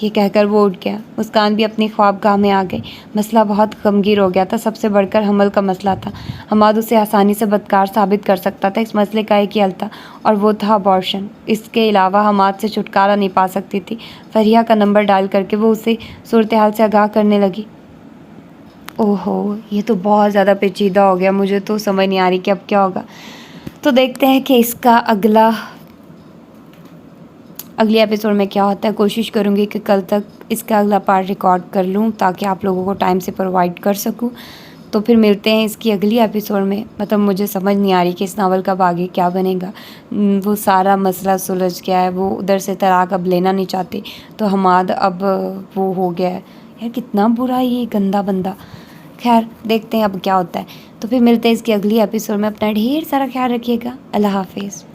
یہ کہہ کر وہ اٹھ گیا۔ مسکان بھی اپنی خوابگاہ میں آ گئی۔ مسئلہ بہت غمگیر ہو گیا تھا۔ سب سے بڑھ کر حمل کا مسئلہ تھا۔ حماد اسے آسانی سے بدکار ثابت کر سکتا تھا۔ اس مسئلے کا ایک ہی حل تھا اور وہ تھا ابارشن۔ اس کے علاوہ حماد سے چھٹکارا نہیں پا سکتی تھی۔ فریہ کا نمبر ڈائل کر کے وہ اسے صورتحال سے آگاہ کرنے لگی۔ اوہو، یہ تو بہت زیادہ پیچیدہ ہو گیا، مجھے تو سمجھ نہیں آ رہی کہ اب کیا ہوگا۔ تو دیکھتے ہیں کہ اس کا اگلی ایپیسوڈ میں کیا ہوتا ہے۔ کوشش کروں گی کہ کل تک اس کا اگلا پارٹ ریکارڈ کر لوں تاکہ آپ لوگوں کو ٹائم سے پرووائڈ کر سکوں۔ تو پھر ملتے ہیں اس کی اگلی ایپیسوڈ میں۔ مطلب مجھے سمجھ نہیں آ رہی کہ اس ناول کا آگے کیا بنے گا۔ وہ سارا مسئلہ سلجھ گیا ہے، وہ ادھر سے طلاق اب لینا نہیں چاہتی، تو حماد اب وہ ہو گیا ہے۔ یار کتنا برا یہ گندا بندہ۔ خیر دیکھتے ہیں اب کیا ہوتا ہے۔ تو پھر ملتے ہیں اس کی اگلی ایپیسوڈ میں۔ اپنا ڈھیر سارا خیال رکھیے گا۔ اللہ حافظ۔